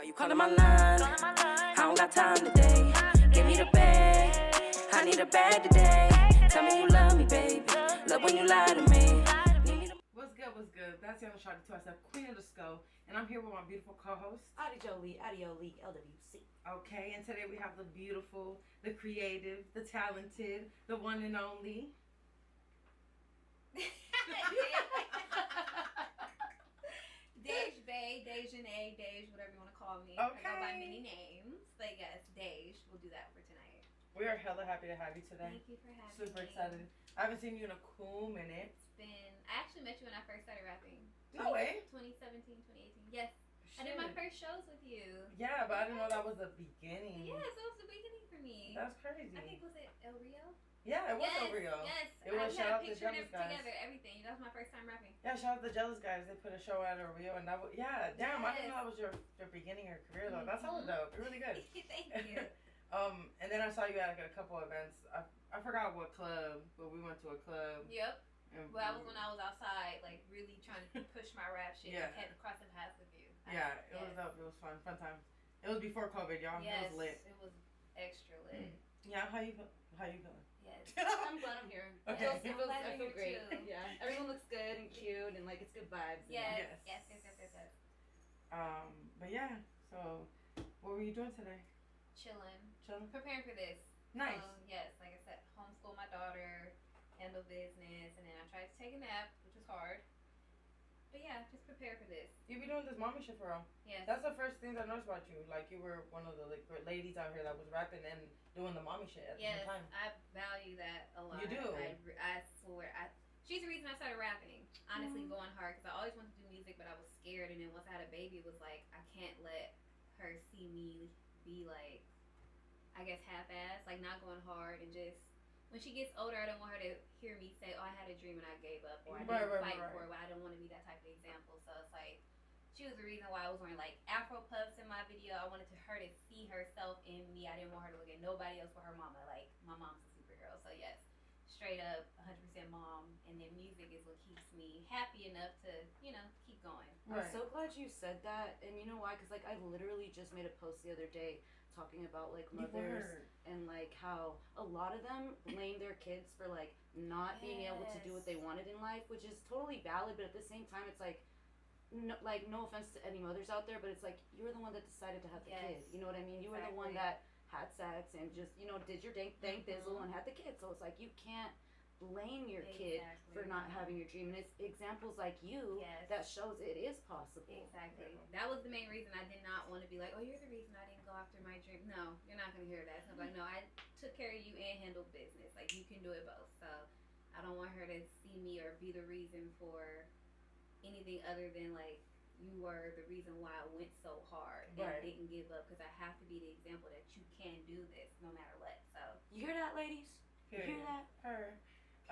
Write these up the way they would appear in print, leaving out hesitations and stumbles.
Why you calling my line? I don't got time today. Give me the bag. I need a bag today. Tell me you love me, baby. Love when you lie to me. What's good? What's good? That's Young Shawty to myself, Queen of the Skull, and I'm here with my beautiful co-host, Dejbae, Lwc. Okay, and today we have the beautiful, the creative, the talented, the one and only. Dejbae, Dejanae, Dej, whatever you want to call me. Okay. I go by many names, but yes, Dej. We'll do that for tonight. We are hella happy to have you today. Thank you for having me. Super excited. I haven't seen you in a cool minute. It's been. I actually met you when I first started rapping. No way. 2017, 2018. Yes. I did my first shows with you. Yeah, but I didn't know that was the beginning. Yes, it was the beginning for me. That's crazy. I think, was it El Rio? Yeah, it was yes, El Rio. Yes, It was I shout had out a to picture Jealous of Guys. together, everything. That was my first time rapping. Yeah, shout out to the Jealous Guys. They put a show at El Rio, and that was, yeah, damn, I didn't Yes. know that was your beginning of your career, though. That's hella dope. You're really good. Thank you. And then I saw you at like a couple events. I forgot what club, but we went to a club. Yep. And Well, that was when I was outside, like, really trying to push my rap shit. Yeah. And kept crossing paths with you. Yeah, it was dope. It was fun times. It was before COVID, y'all. Yes, It was lit. it was extra lit. Yeah, how you feeling? Yes. I'm glad I'm here. Okay. I feel Glad you're great. here, too. Yeah, everyone looks good and cute and like it's good vibes. and Yes. Yes. Yes. But yeah. So, what were you doing today? Chilling. Chilling. Preparing for this. Nice. Yes, like I said, homeschool my daughter, handle business, and then I tried to take a nap, which was hard. But yeah, just prepare for this. You be doing this mommy shit for real. Yes. That's the first thing I noticed about you. Like you were one of the ladies out here that was rapping and doing the mommy shit at the Yes, same time. I value that a lot. You do. I swear. She's the reason I started rapping. Honestly, Mm-hmm. going hard because I always wanted to do music, but I was scared. And then once I had a baby, it was like I can't let her see me be like, I guess half-assed, like not going hard, and just when she gets older, I don't want her to hear me say, "Oh, I had a dream and I gave up," or "I didn't fight for it." But I don't want to be that type of example. So it's like she was the reason why I was wearing like Afro puffs in my video. I wanted her to see herself in me. I didn't want her to look at nobody else but her mama. Like my mom's a superhero, so yes, straight up 100% mom. And then music is what keeps me happy enough to keep going. I'm so glad you said that, and you know why? Because like I literally just made a post the other day talking about like mothers and like how a lot of them blame their kids for like not being able to do what they wanted in life, which is totally valid, but at the same time it's like no offense to any mothers out there, but it's like you were the one that decided to have the kid, you know what I mean? You were the one that had sex and just did your dang thizzle and had the kid, so it's like you can't blame your kid for not having your dream, and it's examples like you that shows it is possible. Exactly. That was the main reason I did not want to be like, "Oh, you're the reason I didn't go after my dream." No, you're not gonna hear that. So I'm like, no, I took care of you and handled business. Like you can do it both. So I don't want her to see me or be the reason for anything other than like you were the reason why I went so hard and didn't give up, because I have to be the example that you can do this no matter what. So you hear that, ladies? You hear that?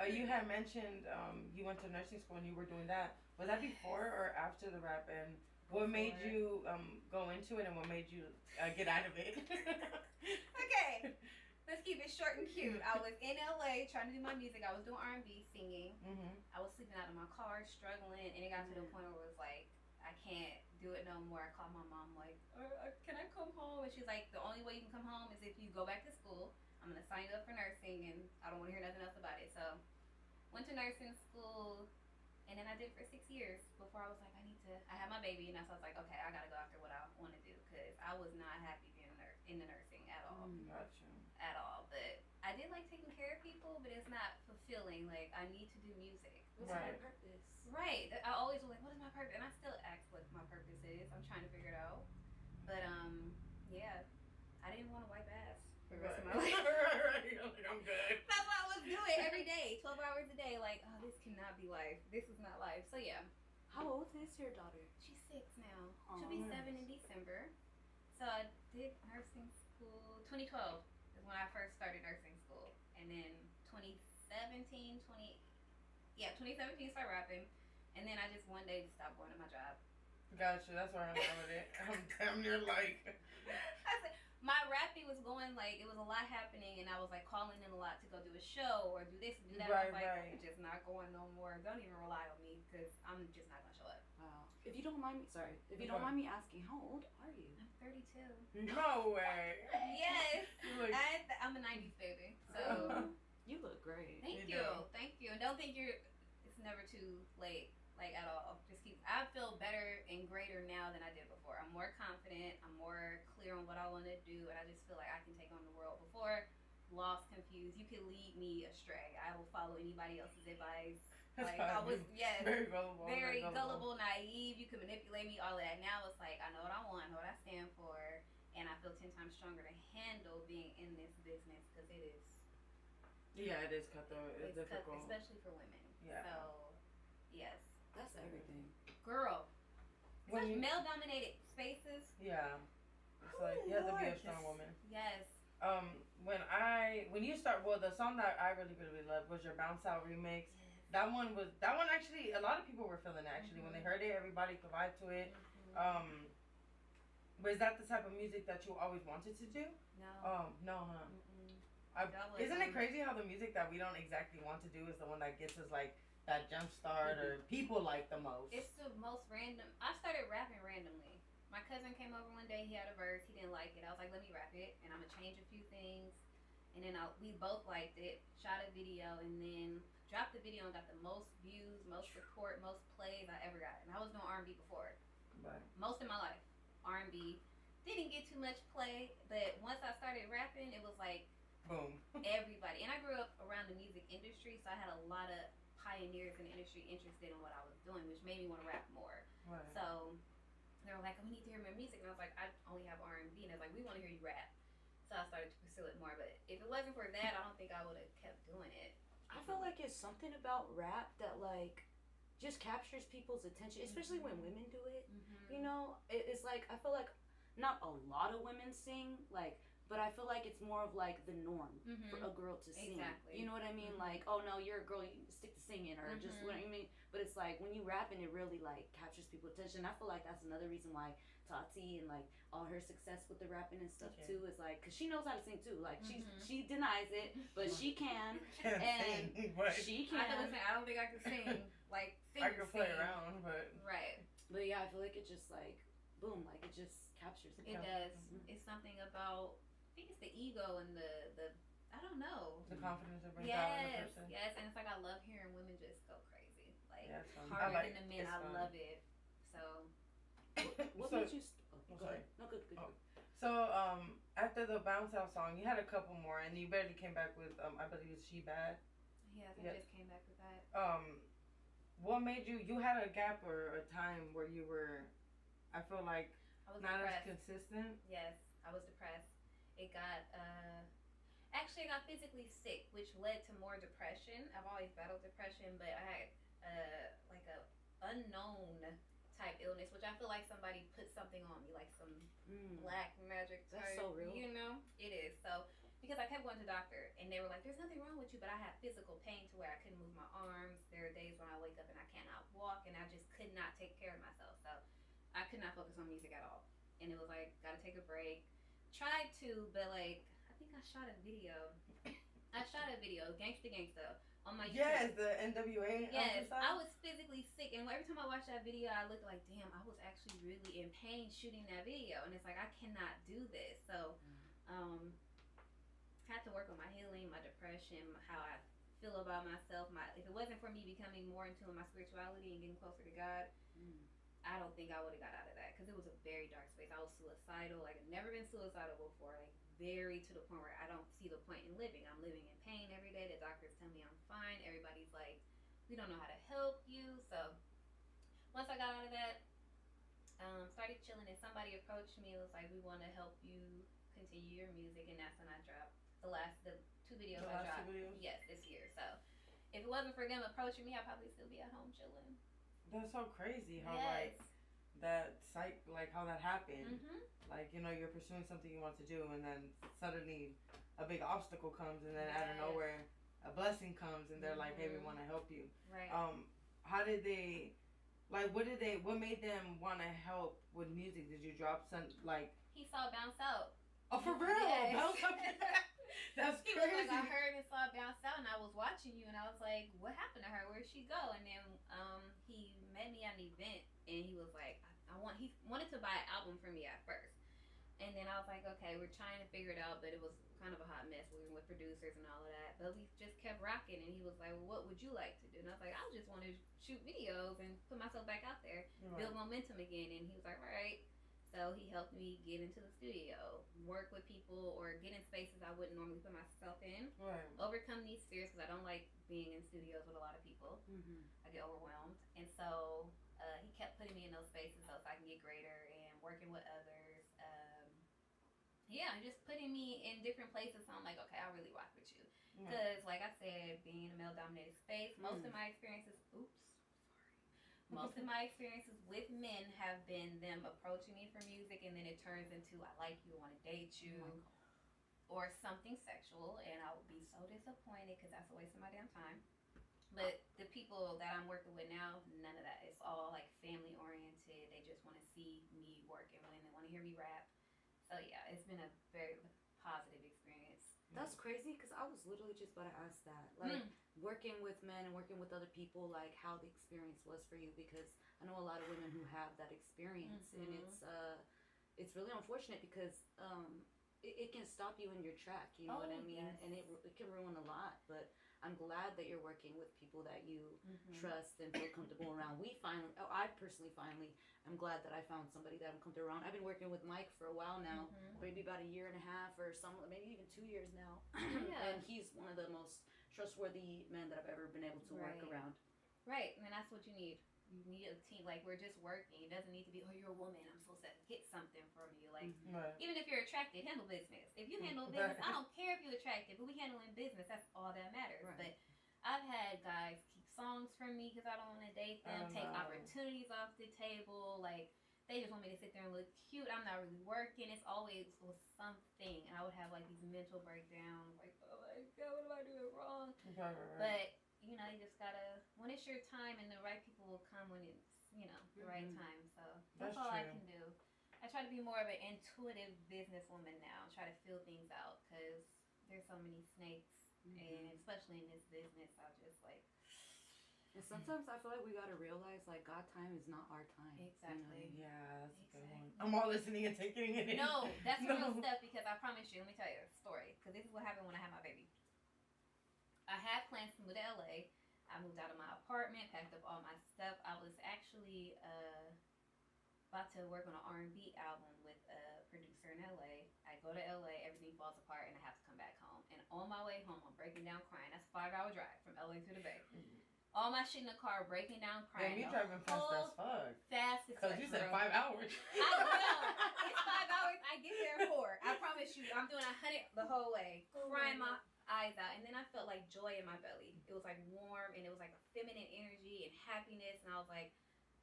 You had mentioned you went to nursing school and you were doing that. Was that before or after the rap? And what made you go into it, and what made you get out of it? Okay, let's keep it short and cute. I was in LA trying to do my music. I was doing R&B, singing. I was sleeping out of my car, struggling, and it got to the point where it was like, I can't do it no more. I called my mom like, can I come home? And she's like, the only way you can come home is if you go back to school. I'm going to sign you up for nursing, and I don't want to hear nothing else about it. So went to nursing school, and then I did it for 6 years before I was like, I had my baby, and so I was like, okay, I got to go after what I want to do, because I was not happy being in the nursing at all. Gotcha. At all. But I did like taking care of people, but it's not fulfilling. Like, I need to do music. What's my purpose? Right. I always was like, what is my purpose? And I still ask what my purpose is. I'm trying to figure it out. But, yeah, I didn't want to wipe ass for the rest of my life. You're like, I'm good. That's what I was doing every day, 12 hours a day. Like, oh, this cannot be life. This is not life. So, yeah. How old is your daughter? She's 6 now. She'll be 7 in December. So, I did nursing school. 2012 is when I first started nursing school. And then 2017 started rapping. And then I just one day just stopped going to my job. Gotcha, that's where I'm at with it. I'm damn near like... I said, my rapping was going like, it was a lot happening, and I was like calling in a lot to go do a show or do this and do that. I was like, I'm just not going no more. Don't even rely on me, because I'm just not going to show up. Wow. If you don't mind me, mind me asking, how old are you? I'm No way. Yes. You look- I'm a 90s baby. So You look great. thank You you. do. Thank you. And don't think it's never too late, like at all. I feel better and greater now than I did before. I'm more confident. I'm more clear on what I want to do. And I just feel like I can take on the world. Before, lost, confused. You can lead me astray. I will follow anybody else's advice. That's Like I fine. was, yes. Very gullible. Very gullible, naive. You can manipulate me, all of that. Now it's like, I know what I want, I know what I stand for, and I feel 10 times stronger to handle being in this business because it is. Yeah, it is cutthroat. It's difficult. Especially for women. Yeah. So, yes. That's everything. Girl. When Such you- male-dominated spaces. Yeah. It's like, you have to be a strong woman. Yes. When you start, well, the song that I really, really loved was your Bounce Out remix. That one actually, a lot of people were feeling it actually. When they heard it, everybody could vibe to it. Was that the type of music that you always wanted to do? No. No, huh? That was, Isn't it crazy how the music that we don't exactly want to do is the one that gets us like that jump start or people like the most? It's the most random. I started rapping randomly. My cousin came over one day. He had a verse. He didn't like it. I was like, let me rap it, and I'm gonna change a few things. And then we both liked it. Shot a video, and then dropped the video and got the most views, most support, most plays I ever got. And I was doing R&B before. Right. Most of my life, R&B. Didn't get too much play, but once I started rapping, it was like Boom. everybody. And I grew up around the music industry, so I had a lot of pioneers in the industry interested in what I was doing, which made me want to rap more. Right. So they were like, we need to hear more music. And I was like, I only have R&B. And they was like, we want to hear you rap. So I started to pursue it more. But if it wasn't for that, I don't think I would have kept doing it. I feel like it's something about rap that like just captures people's attention, especially when women do it. You know, it's like I feel like not a lot of women sing, like, but I feel like it's more of like the norm for a girl to sing. Exactly. You know what I mean? Like, oh no, you're a girl, you stick to singing, or just what I mean. But it's like when you rap and it really like captures people's attention. I feel like that's another reason why Tati and like all her success with the rapping and stuff too is like, cause she knows how to sing too. Like she denies it, but she can, and she can. I don't think I could sing like sing. I can play around, but right. But yeah, I feel like it just like boom, like it just captures it. It does. It's something about. I think it's the ego and the I don't know. The confidence it brings out in the person. Yes, and it's like I love hearing women just go crazy, like Yeah, it's fun. harder I like- than the men. it's I fun. love it. So What So- made you? Go sorry. ahead. No, good. Oh. So after the Bounce Out song, you had a couple more, and you barely came back with I believe it's She Bad. yes, I Yeah. just came back with that. What made you had a gap or a time where you were, I feel like, I was not depressed. as consistent? Yes, I was depressed. It got actually I got physically sick, which led to more depression. I've always battled depression, but I had like a unknown type illness, which I feel like somebody put something on me, like some black magic type. That's so real. You know, it is. So because I kept going to the doctor, and they were like, "There's nothing wrong with you," but I had physical pain to where I couldn't move my arms. There are days when I wake up and I cannot walk, and I just could not take care of myself. So I could not focus on music at all, and it was like, gotta take a break. Tried to, but like I think I shot a video. Gangsta Gangsta on my YouTube. Yes, the NWA. Yes, side? I was physically sick, and every time I watched that video, I looked like, damn, I was actually really in pain shooting that video, and it's like I cannot do this. So, had to work on my healing, my depression, how I feel about myself. If it wasn't for me becoming more in tune with my spirituality and getting closer to God, I don't think I would have got out of that because it was a very dark space. I was suicidal. Like I've never been suicidal before. Like very to the point where I don't see the point in living. I'm living in pain every day. The doctors tell me I'm fine. Everybody's like, we don't know how to help you. So once I got out of that, started chilling, and somebody approached me and was like, we want to help you continue your music, and that's when I dropped the two videos I dropped. Yes, this year. So if it wasn't for them approaching me, I'd probably still be at home chilling. That's so crazy how Yes. like that like how that happened. Mhm. Like, you know, you're pursuing something you want to do, and then suddenly a big obstacle comes, and then out of Yes. nowhere a blessing comes, and they're like, hey, we want to help you. Right. How did they, like, what made them want to help with music? Did you drop some, like, He saw Bounce Out. oh, for real? Yes. Bounce Out? That's He crazy. was like, I heard and saw Bounce Out, and I was watching you, and I was like, what happened to her? Where'd she go? And then he met me at an event, and he was like, he wanted to buy an album for me at first. And And then I was like, okay, we're trying to figure it out, but it was kind of a hot mess. We were with producers and all of that. But we just kept rocking, and he was like, well, what would you like to do? And I was like, I just want to shoot videos and put myself back out there, build momentum again. And he was like, all right. So he helped me get into the studio, work with people, or get in spaces I wouldn't normally put myself in. Right. Overcome these fears, because I don't like being in studios with a lot of people. Mm-hmm. I get overwhelmed. And so he kept putting me in those spaces so I can get greater and working with others. Just putting me in different places. So I'm like, okay, I really rock with you. Because, like I said, being in a male-dominated space, most of my experiences, most of my experiences with men have been them approaching me for music, and then it turns into, I like you, I want to date you, or something sexual, and I would be so disappointed because that's a waste of my damn time. But the people that I'm working with now, none of that. It's all like family oriented. They just want to see me work and win. They want to hear me rap. So yeah, it's been a very positive experience. That's crazy, because I was literally just about to ask that. Like, working with men and working with other people, like, how the experience was for you, because I know a lot of women who have that experience, and it's really unfortunate because it can stop you in your track, you know what I mean? Yes. And it can ruin a lot, but I'm glad that you're working with people that you trust and feel comfortable around. I personally finally am glad that I found somebody that I'm comfortable around. I've been working with Mike for a while now, maybe about a year and a half or maybe even 2 years now. And he's one of the most trustworthy men that I've ever been able to work around. Right, and that's what you need. You need a team. Like, we're just working. It doesn't need to be, oh, you're a woman, I'm supposed to get something from you. Like, even if you're attracted, handle business. If you handle business, I don't care if you're attracted, but we handling business. That's all that matters. But I've had guys keep songs from me because I don't want to date them, take opportunities off the table. Like, they just want me to sit there and look cute. I'm not really working. It's always was something. And I would have, like, these mental breakdowns. Like, oh, my God, what am I doing wrong? But you know, you just gotta, when it's your time, and the right people will come when it's, you know, the right time. So that's all true. I can do. I try to be more of an intuitive businesswoman now. Try to feel things out, because there's so many snakes, and especially in this business, I just like. And sometimes I feel like we gotta realize, like, God time is not our time. Exactly. You know? Yeah, that's a good one. I'm all listening and taking it in. No, that's real stuff, because I promise you, let me tell you a story, because this is what happened when I had my baby. I had plans to move to LA. I moved out of my apartment, packed up all my stuff. I was actually about to work on an R&B album with a producer in LA. I go to LA, everything falls apart, and I have to come back home. And on my way home, I'm breaking down crying. That's a 5-hour drive from LA to the Bay. All my shit in the car, breaking down crying. Damn, you driving fast as fuck. Fast as fuck. Because you said 5 hours. I will. It's 5 hours. I get there in 4. I promise you, I'm doing 100 the whole way, crying my eyes out, and then I felt like joy in my belly. It was like warm, and it was like a feminine energy and happiness, and I was like,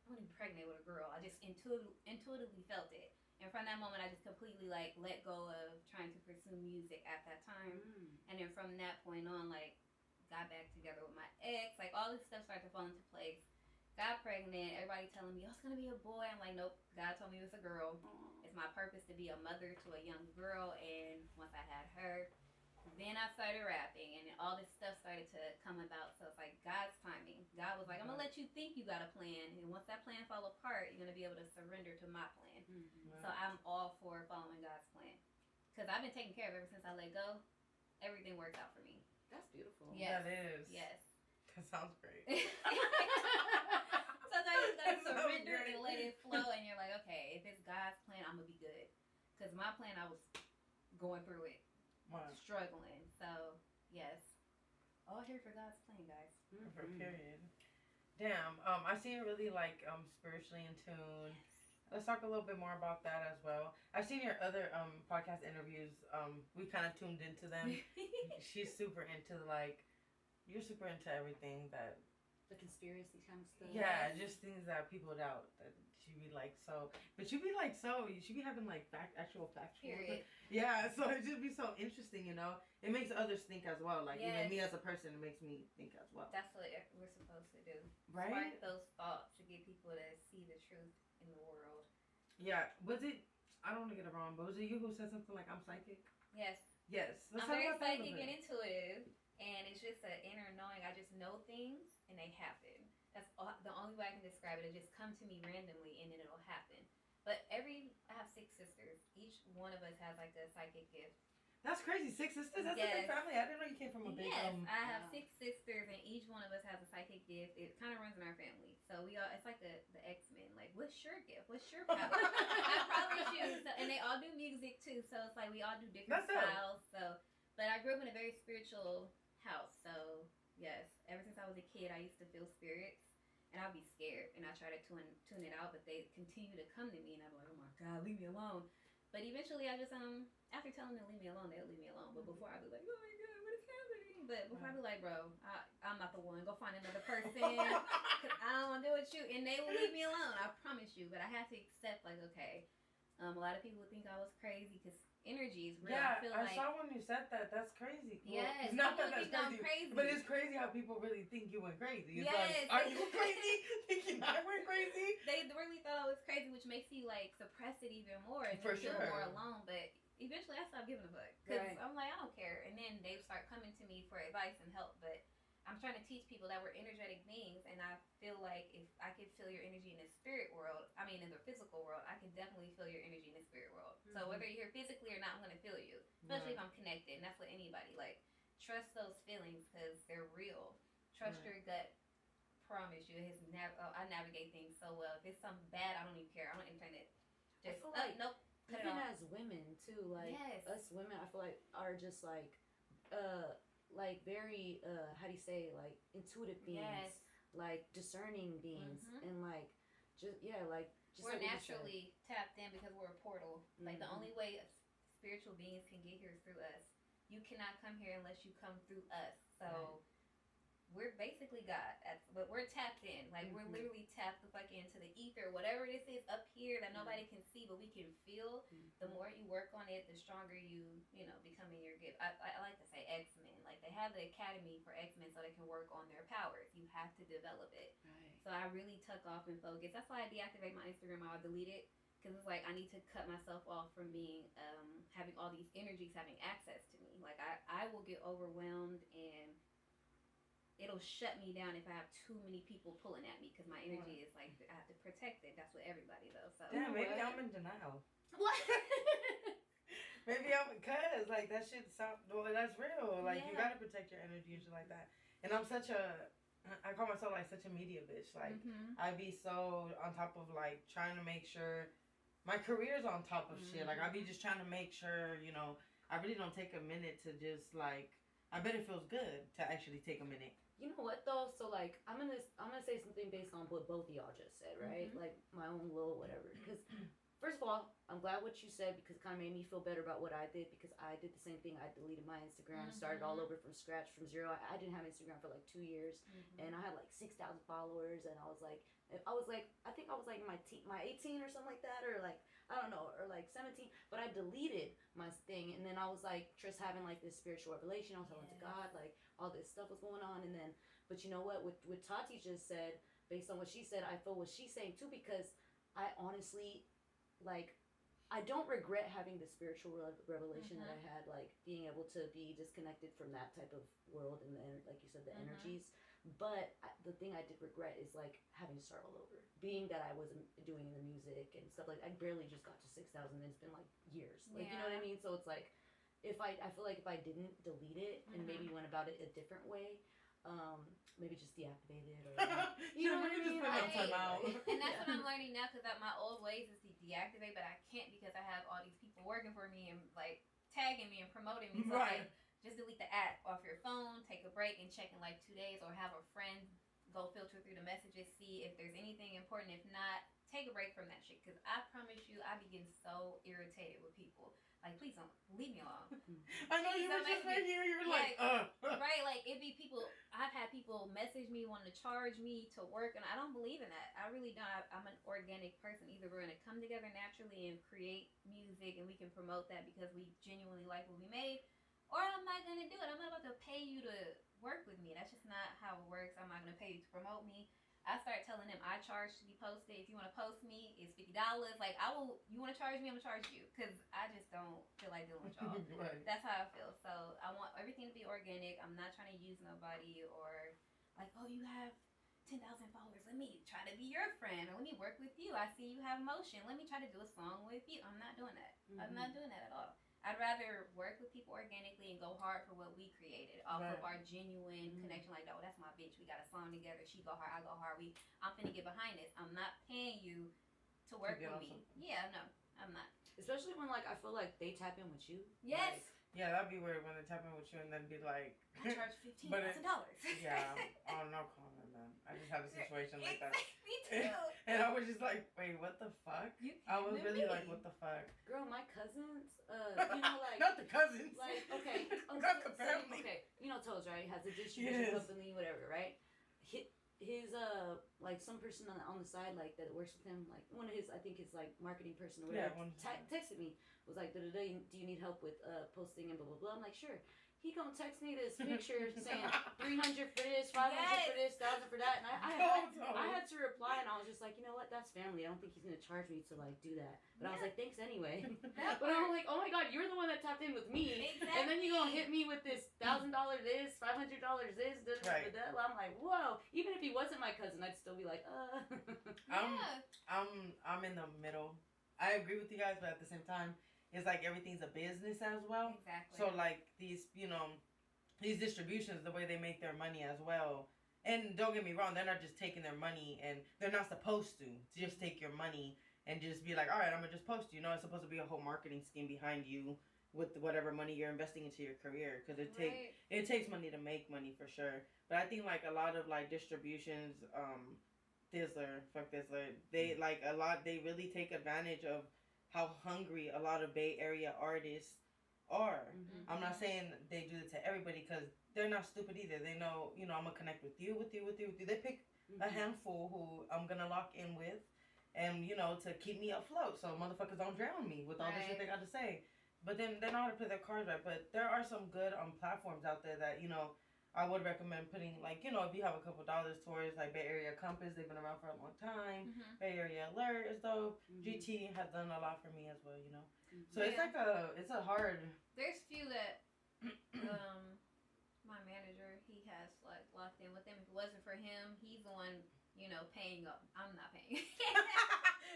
I'm gonna be pregnant with a girl. I just intuitively felt it, and from that moment I just completely like let go of trying to pursue music at that time. And then from that point on, like, got back together with my ex, like all this stuff started to fall into place. Got pregnant, everybody telling me, oh, it's gonna be a boy. I'm like, nope, God told me it was a girl. It's my purpose to be a mother to a young girl. And once I had her, then I started rapping, and all this stuff started to come about. So it's like God's timing. God was like, I'm gonna let you think you got a plan, and once that plan fall apart, you're gonna be able to surrender to my plan. So I'm all for following God's plan, because I've been taken care of ever since I let go. Everything works out for me. That's beautiful. Yes. That is. Yes. That sounds great. Sometimes you gotta surrender and let it flow, and you're like, okay, if it's God's plan, I'm gonna be good. Because my plan, I was going through it. Struggling. So yes, all here for God's plan, guys. For period. Damn. I see you really like spiritually in tune. Let's talk a little bit more about that as well. I've seen your other podcast interviews. We kind of tuned into them. She's super into you're super into everything that. The conspiracy kind of stuff. Yeah, just things that people doubt. That she be like so, but you be like so. She be having like actual factual. Period. Yeah, so it just be so interesting, you know. It makes others think as well. Like even me as a person, it makes me think as well. That's what we're supposed to do. Right. Spark those thoughts to get people to see the truth in the world. Yeah. Was it? I don't want to get it wrong, but was it you who said something like I'm psychic? Yes. Yes. I'm very psychic and intuitive. And it's just an inner knowing. I just know things, and they happen. That's the only way I can describe it. It just come to me randomly, and then it'll happen. But I have 6 sisters. Each one of us has like a psychic gift. That's crazy. 6 sisters? That's a big family. I didn't know you came from a big Yes, I have 6 sisters, and each one of us has a psychic gift. It kind of runs in our family. So we all, it's like the X-Men. Like, what's your gift? What's your power? I promise you. So, and they all do music, too. So it's like we all do different styles. So, but I grew up in a very spiritual house. So, yes, ever since I was a kid, I used to feel spirits. And I'd be scared, and I try to tune it out, but they continue to come to me, and I'm like, oh my God, leave me alone. But eventually, I just after telling them to leave me alone, they'll leave me alone. But before, I'd be like, oh my God, what is happening? But before, I'd be like, bro, I'm not the one. Go find another person, because I don't want to do it with you, and they will leave me alone. I promise you. But I had to accept, like, okay, a lot of people would think I was crazy because energy is real. Yeah, I saw when you said that. That's crazy. Yes, it's not that that's crazy. But it's crazy how people really think you went crazy. It's yes. like, are you crazy? Thinking I went crazy? They really thought I was crazy, which makes you like suppress it even more and For feel sure. more alone. But eventually, I stopped giving a fuck because I'm like, I don't care. And then they start coming to me for advice and help. But I'm trying to teach people that we're energetic beings, and I feel like if I could feel your energy in the spirit world, in the physical world, I can definitely feel your energy in the spirit world. Mm-hmm. So whether you're here physically or not, I'm going to feel you, especially if I'm connected. And that's with anybody. Like, trust those feelings because they're real. Trust your gut. Promise you, I navigate things so well. If it's something bad, I don't even care. I don't entertain it. Just, nope. Even as women, too, like, us women, I feel like, are just, like very, how do you say, like, intuitive beings, like, discerning beings, and, like, we're naturally tapped in because we're a portal. Like, the only way spiritual beings can get here is through us. You cannot come here unless you come through us. So, we're basically God, but we're tapped in. Like, we're literally tapped into the ether, whatever this is up here that nobody can see, but we can feel. The more you work on it, the stronger you become in your gift. I like to say X-Men. Like, they have the academy for X-Men so they can work on their powers. You have to develop it. Right. So I really tuck off and focus. That's why I deactivate my Instagram. I'll delete it because it's like I need to cut myself off from being having all these energies having access to me. Like, I will get overwhelmed and it'll shut me down if I have too many people pulling at me because my energy is like, I have to protect it. That's with everybody though. So damn, maybe I'm in denial. What? Maybe because like that shit that's real. Like you gotta protect your energy and shit like that. And I call myself like such a media bitch. Like I be so on top of like trying to make sure my career's on top of shit. Like I be just trying to make sure, I really don't take a minute to just like, I bet it feels good to actually take a minute. You know what though? So like I'm gonna say something based on what both of y'all just said, right? Like my own little whatever. Because first of all, I'm glad what you said because it kind of made me feel better about what I did because I did the same thing. I deleted my Instagram, started all over from scratch, from zero. I didn't have Instagram for like 2 years, and I had like 6,000 followers, and I think I was like my 18 or something like that, or like I don't know, or like 17. But I deleted my thing, and then I was like just having like this spiritual revelation. I was talking to God, like all this stuff was going on, and then but you know what? What Tati just said, based on what she said, I feel what she's saying too because I honestly like. I don't regret having the spiritual revelation that I had, like being able to be disconnected from that type of world and like you said, the energies. But the thing I did regret is like having to start all over. Being that I wasn't doing the music and stuff like I barely just got to 6,000 and it's been like years. Like you know what I mean? So it's like if I feel like if I didn't delete it and maybe went about it a different way, maybe just deactivate it or you know what I mean? And that's what I'm learning now because my old ways is to deactivate, but I can't because I have all these people working for me and like tagging me and promoting me. So like, just delete the app off your phone, take a break and check in like 2 days, or have a friend go filter through the messages, see if there's anything important. If not, take a break from that shit because I promise you I be getting so irritated with people. Like, please don't leave me alone. I know you were just right here. You were like right? Like, it be people. I've had people message me wanting to charge me to work, and I don't believe in that. I really don't. I'm an organic person. Either we're gonna come together naturally and create music, and we can promote that because we genuinely like what we made, or I'm not gonna do it. I'm not about to pay you to work with me. That's just not how it works. I'm not gonna pay you to promote me. I started telling them I charge to be posted. If you want to post me, it's $50. Like, you want to charge me, I'm going to charge you. Because I just don't feel like dealing with y'all. That's how I feel. So, I want everything to be organic. I'm not trying to use nobody or, like, oh, you have 10,000 followers. Let me try to be your friend, or let me work with you. I see you have emotion. Let me try to do a song with you. I'm not doing that. I'm not doing that at all. I'd rather work with people organically and go hard for what we created off of our genuine connection. Like, oh, that's my bitch. We got a song together. She go hard. I go hard. I'm finna get behind this. I'm not paying you to work with me. Yeah, no, I'm not. Especially when, like, I feel like they tap in with you. Yes. Like, yeah, that'd be weird when they tap in with you and then be like, I charge $15,000. Yeah. Oh, no comment, man. I just had a situation like that. Me too. And I was just like, wait, what the fuck? I was really like, what the fuck? girl, my cousins, you know, like. Not the cousins. Like, okay. Not the family. Okay, you know Toes, right? Has a distribution Yes. company, whatever, right? His like some person on the side, like, that works with him, like one of his, I think his like marketing person or whatever, texted me, was like, do you need help with posting and blah blah blah. I'm like, sure. He gonna text me this picture saying 300 for this, 500 for this, 1,000 for that, and I had to reply, and I was just like, you know what, that's family. I don't think he's gonna charge me to like do that. But I was like, thanks anyway. But I'm like, oh my god, you're the one that tapped in with me, and then you gonna hit me with this $1,000 this, $500 this, I'm like, whoa. Even if he wasn't my cousin, I'd still be like, I'm in the middle. I agree with you guys, but at the same time, it's like everything's a business as well. Exactly. So like these, these distributions, the way they make their money as well. And don't get me wrong, they're not just taking their money, and they're not supposed to just take your money and just be like, all right, I'm gonna just post you. It's supposed to be a whole marketing scheme behind you with whatever money you're investing into your career, because it takes money to make money for sure. But I think like a lot of like distributions, Dizzler, they like a lot. They really take advantage of how hungry a lot of Bay Area artists are. I'm not saying they do it to everybody, because they're not stupid either. They know, I'm gonna connect with you. They pick a handful who I'm gonna lock in with, and to keep me afloat, so motherfuckers don't drown me with all the shit they got to say. But then they know how to play their cards right. But there are some good platforms out there that I would recommend putting, like, if you have a couple dollars towards, like, Bay Area Compass. They've been around for a long time. Bay Area Alert is dope. GT has done a lot for me as well, So it's like it's a hard. There's few that, my manager, he has, like, locked in with them. If it wasn't for him, he's the one, paying up. I'm not paying.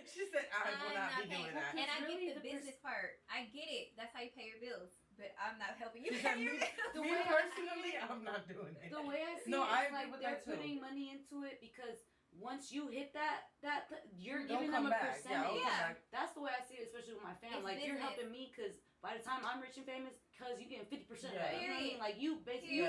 She said, I will not be doing that. And I get the business part. I get it. That's how you pay your bills. But I'm not helping you pay your bills. Me personally, I'm not doing it. The way I see it, I it's like they're putting money into it, because once you hit that you're giving them a percentage. That's the way I see it, especially with my family. Like, you're helping me, because by the time I'm rich and famous, because you getting 50% of that. You know what I mean? Like, you basically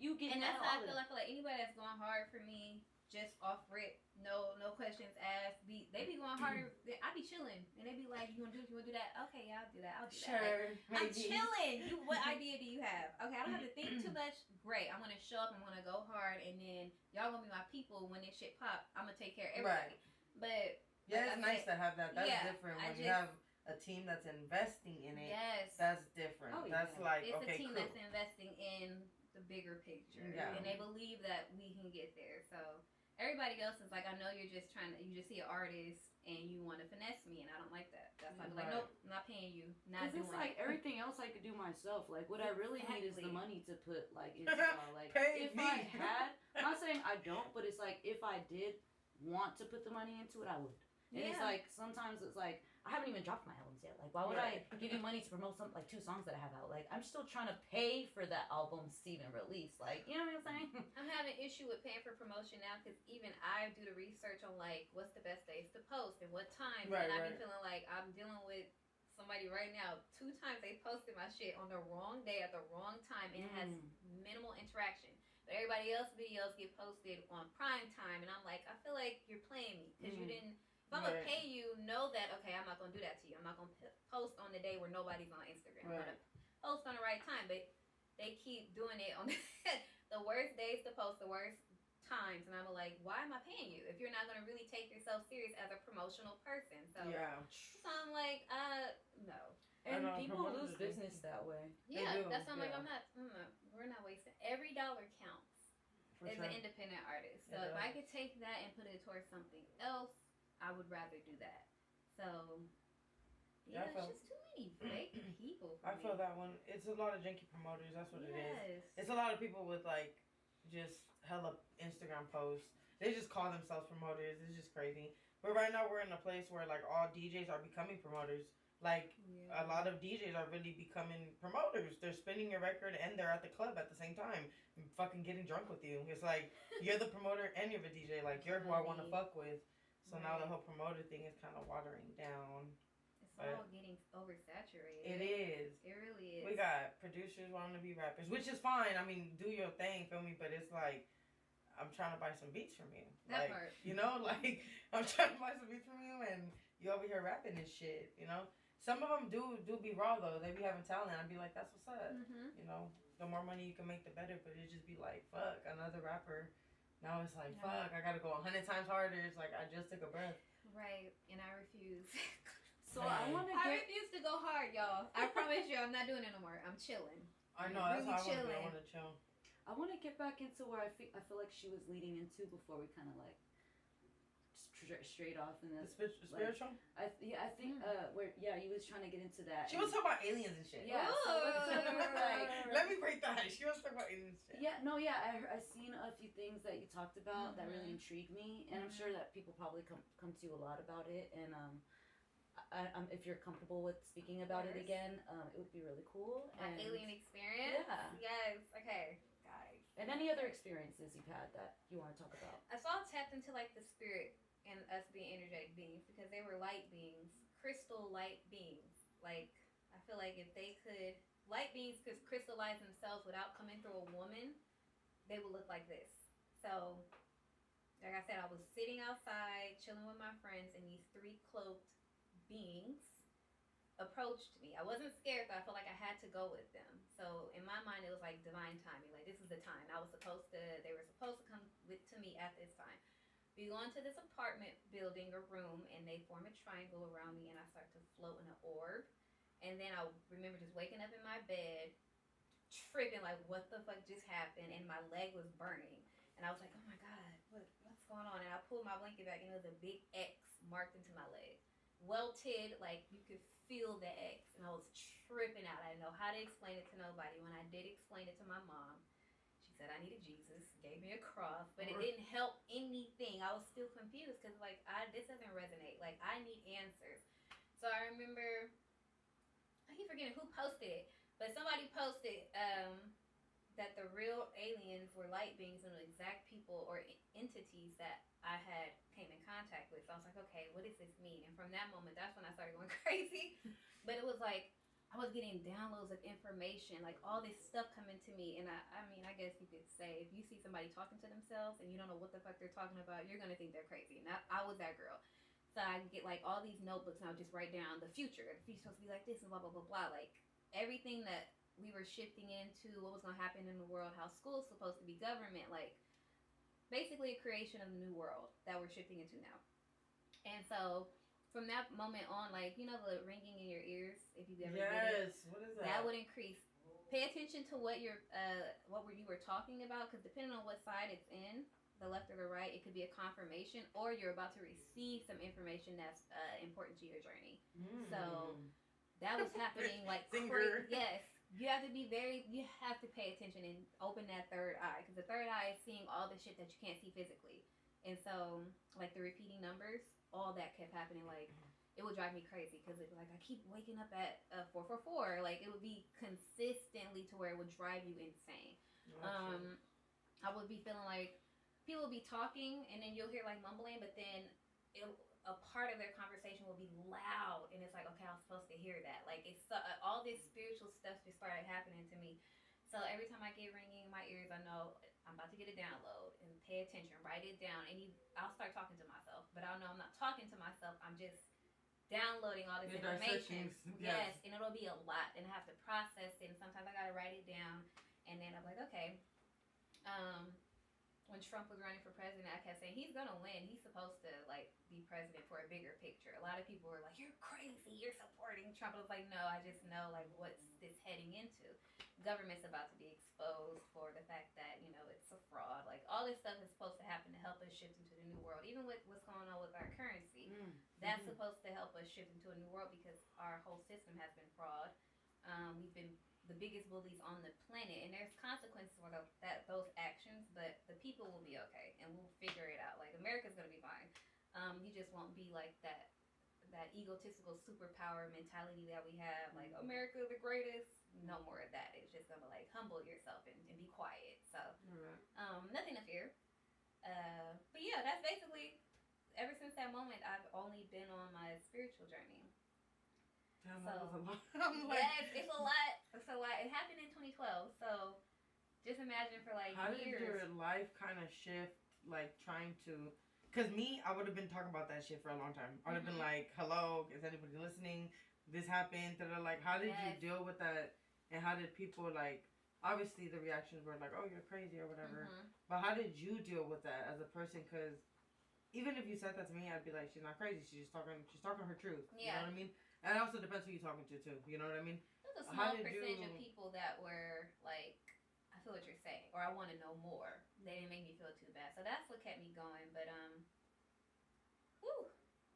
you getting. And that's how I feel like anybody that's going hard for me, just off rip, no questions asked. They be going harder. I be chilling, and they be like, "You wanna do that? Okay, yeah, I'll do that. I'll do that." Sure, I'm chilling. What idea do you have? Okay, I don't have to think too much. Great, I'm gonna show up. I'm gonna go hard, and then y'all gonna be my people when this shit pop. I'm gonna take care of everybody. But it's nice to have that. That's different when you have a team that's investing in it. Yes, that's different. That's like, it's okay, a team cool. that's investing in the bigger picture, and they believe that we can get there. So. Everybody else is like, I know you just see an artist and you want to finesse me, and I don't like that. That's why I'm like, nope, I'm not paying you. Not doing it's like everything else I could do myself. Like, what I really need is the money to put, like, into like, Pay if me. I had, I'm not saying I don't, but it's like, if I did want to put the money into it, I would. And it's like, sometimes it's like, I haven't even dropped my albums yet. Like, why would I give you money to promote like 2 songs that I have out? Like, I'm still trying to pay for that album to even release. Like, you know what I'm saying? I'm having an issue with paying for promotion now, because even I do the research on, like, what's the best days to post and what times. And I've been feeling like I'm dealing with somebody right now. 2 times they posted my shit on the wrong day at the wrong time, and it has minimal interaction. But everybody else's videos get posted on prime time, and I'm like, I feel like you're playing me, because you didn't. If I'm going to pay you, know that, okay, I'm not going to do that to you. I'm not going to post on the day where nobody's on Instagram. I'm going to post on the right time. But they keep doing it on the worst days to post, the worst times. And I'm like, why am I paying you if you're not going to really take yourself serious as a promotional person? So I'm like, no. And people lose business that way. Yeah, that's why I'm like, we're not wasting. Every dollar counts as an independent artist. So if I could take that and put it towards something else, I would rather do that. So, it's just too many fake people. I feel that one. It's a lot of janky promoters. That's what it is. It's a lot of people with, like, just hella Instagram posts. They just call themselves promoters. It's just crazy. But right now we're in a place where like all DJs are becoming promoters. Like a lot of DJs are really becoming promoters. They're spinning your record and they're at the club at the same time, fucking getting drunk with you. It's like you're the promoter and you're the DJ. Like you're who I want to fuck with. So now the whole promoter thing is kind of watering down. It's all getting oversaturated. It is. It really is. We got producers wanting to be rappers, which is fine. I mean, do your thing, feel me? But it's like, I'm trying to buy some beats from you. That like, part. You know, like, I'm trying to buy some beats from you and you over here rapping this shit, you know? Some of them do be raw, though. They be having talent. I'd be like, that's what's up. Mm-hmm. You know, the more money you can make, the better. But it just be like, fuck, another rapper. Now it's like, fuck, I gotta go 100 times harder. It's like, I just took a breath. Right, and I refuse. So I want to I refuse to go hard, y'all. I promise you, I'm not doing it no more. I'm chilling. I know, that's really how I want to do. I chilling. want to chill. I want to get back into where I feel like she was leading into before we kind of like straight off in The this. spiritual? I think where you was trying to get into that. She was talking about aliens and shit. Yeah, so it was like, let me break that. She was talking about aliens and shit. yeah, no, yeah, I seen a few things that you talked about that really intrigued me, and I'm sure that people probably come to you a lot about it, and if you're comfortable with speaking about it again, it would be really cool. My alien experience? Yeah. Yes, okay, guys. And any other experiences you've had that you want to talk about? I saw tapped into like the spirit and us being energetic beings because they were light beings, crystal light beings. Like, I feel like if they could, light beings could crystallize themselves without coming through a woman, they would look like this. So, like I said, I was sitting outside, chilling with my friends, and these three cloaked beings approached me. I wasn't scared, but I felt like I had to go with them. So in my mind, it was like divine timing. Like, this is the time. They were supposed to come to me at this time. We go into this apartment building or room, and they form a triangle around me, and I start to float in an orb. And then I remember just waking up in my bed, tripping, like, what the fuck just happened? And my leg was burning. And I was like, oh my God, what's going on? And I pulled my blanket back, and it was a big X marked into my leg. Welted, like, you could feel the X. And I was tripping out. I didn't know how to explain it to nobody. When I did explain it to my mom, she said I needed Jesus, gave me a cross, but it didn't help anything. I was still confused because, like, this doesn't resonate. Like, I need answers. So I remember, I keep forgetting who posted it, but somebody posted that the real aliens were light beings and the exact people or entities that I had came in contact with. So I was like, okay, what does this mean? And from that moment, that's when I started going crazy. But it was like, I was getting downloads of information, like all this stuff coming to me. And I mean, I guess you could say, if you see somebody talking to themselves and you don't know what the fuck they're talking about, you're going to think they're crazy. And I was that girl. So I get like all these notebooks and I'll just write down the future. The future's supposed to be like this and blah, blah, blah, blah. Like everything that we were shifting into, what was going to happen in the world, how school's supposed to be government, like basically a creation of the new world that we're shifting into now. And so from that moment on, like, you know, the ringing in your ears, if you've ever did it, what is that? that would increase. Pay attention to what you were talking about, because depending on what side it's in, the left or the right, it could be a confirmation, or you're about to receive some information that's important to your journey. So that was happening like crazy. Yes. You have to pay attention and open that third eye, because the third eye is seeing all the shit that you can't see physically. And so, like, the repeating numbers, all that kept happening. Like, it would drive me crazy, because it was like, I keep waking up at 444. Like, it would be consistently to where it would drive you insane. I would be feeling like people would be talking, and then you'll hear, like, mumbling, but then a part of their conversation will be loud, and it's like, okay, I'm supposed to hear that. Like, it's all this spiritual stuff just started happening to me. So every time I get ringing in my ears, I know I'm about to get a download, and pay attention, write it down, and I'll start talking to myself. But I'll know I'm not talking to myself, I'm just downloading all this information. Yes, and it'll be a lot, and I have to process it, and sometimes I gotta write it down, and then I'm like, okay. When Trump was running for president, I kept saying, he's gonna win. He's supposed to, like, be president for a bigger picture. A lot of people were like, you're crazy, you're supporting Trump. I was like, no, I just know, like, what's this heading into? Government's about to be exposed for the fact that, you know, it's a fraud. Like, all this stuff is supposed to happen to help us shift into the new world. Even with what's going on with our currency, that's supposed to help us shift into a new world, because our whole system has been fraud. We've been the biggest bullies on the planet, and there's consequences for those actions, but the people will be okay, and we'll figure it out. America's gonna be fine. You just won't be like that egotistical superpower mentality that we have, like America the greatest. No more of that. It's just gonna like humble yourself and be quiet. So nothing to fear. But yeah, that's basically, ever since that moment I've only been on my spiritual journey. Damn, So, that was a lot. I'm like, yes, it's a lot. It's a lot. It happened in 2012. So just imagine for like how years. did your life kind of shift, like trying to, because me, I would have been talking about that shit for a long time. I would have been like, hello, is anybody listening? This happened. Like, how did you deal with that? And how did people, like, obviously the reactions were like, oh, you're crazy or whatever. But how did you deal with that as a person? Because even if you said that to me, I'd be like, she's not crazy. She's talking her truth. Yeah. You know what I mean? And it also depends who you're talking to, too. You know what I mean? There's a small percentage of people that were like, I feel what you're saying, or I want to know more. They didn't make me feel too bad. So that's what kept me going. But,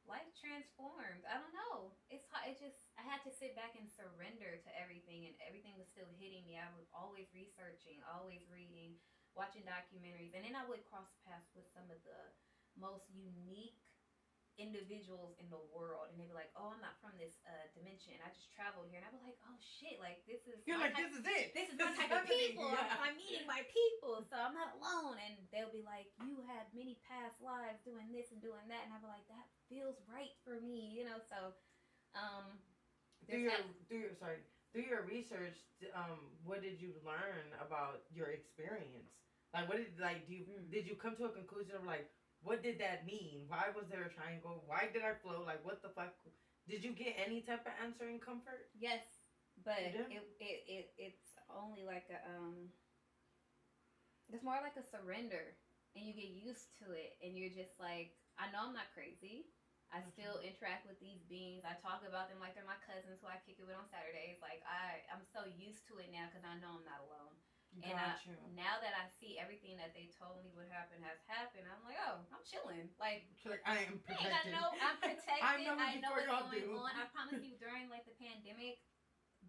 life transformed. I don't know. It's hard. I had to sit back and surrender to everything, and everything was still hitting me. I was always researching, always reading, watching documentaries, and then I would cross paths with some of the most unique individuals in the world, and they'd be like, oh, I'm not from this dimension, I just traveled here, and I'd be like, oh shit, like this is you're like, this is it, this is my type of people. I'm meeting my people, so I'm not alone. And they'll be like, you had many past lives doing this and doing that, and I'd be like, that feels right for me, you know. So through your research, what did you learn about your experience? Like, what did you come to a conclusion of like, what did that mean? Why was there a triangle? Why did I flow? Like, what the fuck? Did you get any type of answer in comfort? Yes, but it's only like it's more like a surrender, and you get used to it, and you're just like, I know I'm not crazy. I still interact with these beings. I talk about them like they're my cousins who I kick it with on Saturdays. Like, I'm so used to it now because I know I'm not alone. And now that I see everything that they told me would happen has happened, I'm like, oh, I'm chilling. Like I am protected. I'm protected. I know what's going do. on. I promise you, during like the pandemic,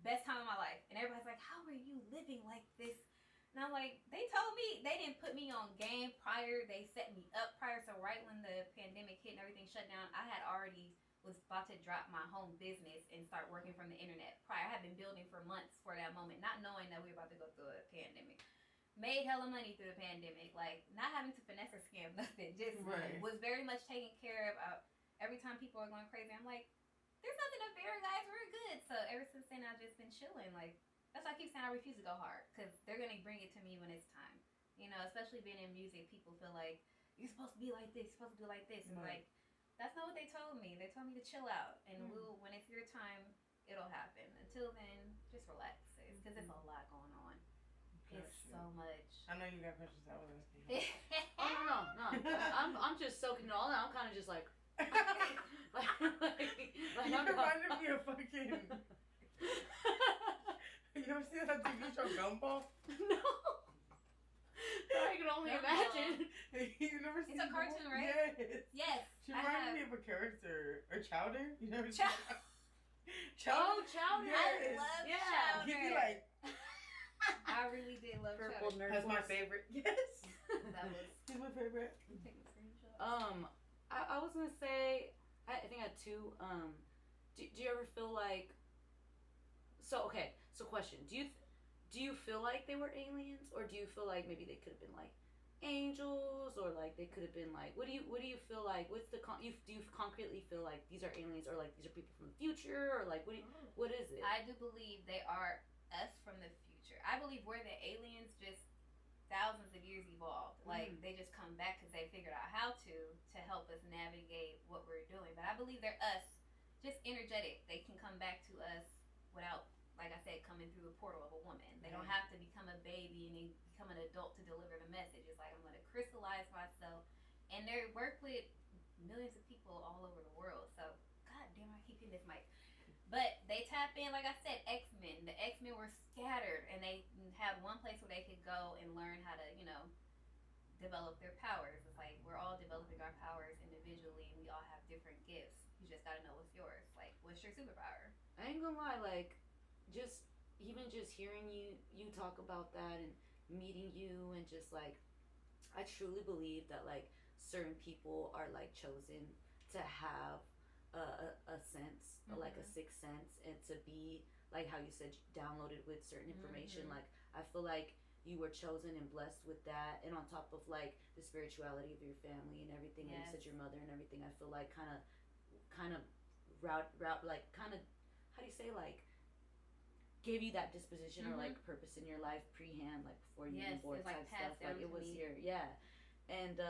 best time of my life. And everybody's like, how are you living like this? And I'm like, they told me, they didn't put me on game prior. They set me up prior. So right when the pandemic hit and everything shut down, I had already was about to drop my home business and start working from the internet. Prior, I had been building for months for that moment, not knowing that we were about to go through a pandemic. Made hella money through the pandemic, like not having to finesse or scam nothing. Just was very much taken care of. Every time people are going crazy, I'm like, there's nothing to fear, guys. We're good. So ever since then, I've just been chilling. Like, that's why I keep saying I refuse to go hard, because they're gonna bring it to me when it's time. You know, especially being in music, people feel like you're supposed to be like this, you're supposed to be like this, and like, that's not what they told me. They told me to chill out, and when it's your time, it'll happen. Until then, just relax, because it's a lot going on. It's so much. I know you got questions I was asking. Oh no. I'm just soaking it all in. I'm kind of just like. You reminded me of fucking. You ever see that TV show Gumball? No. I can only imagine. You never seen It's a cartoon, right? Yes. Yes. She reminded me of a character. Or Chowder? You know Chowder. Oh, Chowder. Yes. I love Chowder. He'd be like. I really did love Purple Chowder. That's my favorite. Yes. That was. He's my favorite. I'm taking a screenshot. I was gonna say, I think I had two. Do you ever feel like? So question. Do you feel like they were aliens, or do you feel like maybe they could have been like angels, or like they could have been like, what do you feel like? What's the do you concretely feel like these are aliens, or like these are people from the future, or like what is it? I do believe they are us from the future. I believe we're the aliens, just thousands of years evolved. Like they just come back because they figured out how to help us navigate what we're doing. But I believe they're us, just energetic. They can come back to us without, like I said, coming through the portal of a woman. They don't have to become a baby and then become an adult to deliver the message. It's like, I'm going to crystallize myself. And they work with millions of people all over the world. So, god damn, I keep hitting this mic. But they tap in, like I said, X-Men. The X-Men were scattered, and they have one place where they could go and learn how to, develop their powers. It's like, we're all developing our powers individually, and we all have different gifts. You just got to know what's yours. Like, what's your superpower? I ain't gonna lie, like, just hearing you talk about that and meeting you, and just like, I truly believe that like certain people are like chosen to have a sense, like a sixth sense, and to be like how you said, downloaded with certain information. Like I feel like you were chosen and blessed with that, and on top of like the spirituality of your family and everything, and you said your mother and everything. I feel like kind of route like kind of, how do you say, like gave you that disposition or like purpose in your life pre-hand, like before you were born, type stuff. Like it was here, and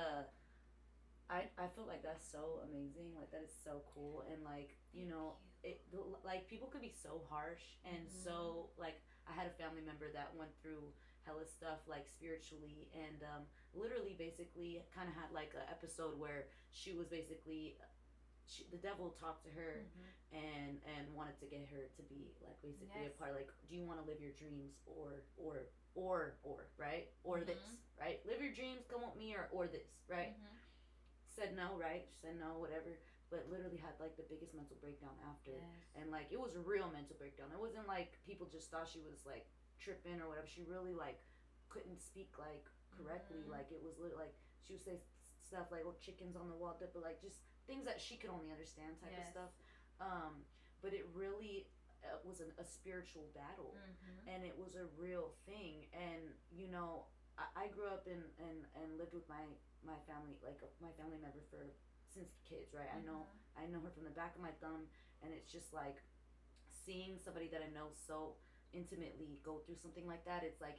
I feel like that's so amazing. Like that is so cool, and like you know, it like people could be so harsh and so like I had a family member that went through hella stuff like spiritually, and literally basically kind of had like an episode where she was basically the devil talked to her and wanted to get her to be like basically a part, like, do you want to live your dreams or right, or this, right, live your dreams, come with me, or this, right. Said no, right? She said no, whatever. But literally had like the biggest mental breakdown after, and like it was a real mental breakdown. It wasn't like people just thought she was like tripping or whatever. She really like couldn't speak like correctly. Like it was like she would say stuff like, "Oh, chickens on the wall," but like just things that she could only understand type of stuff. But it really was a spiritual battle, and it was a real thing. And you know, I grew up and lived with my family, like my family member since kids, right? I know her from the back of my thumb, and it's just like seeing somebody that I know so intimately go through something like that. It's like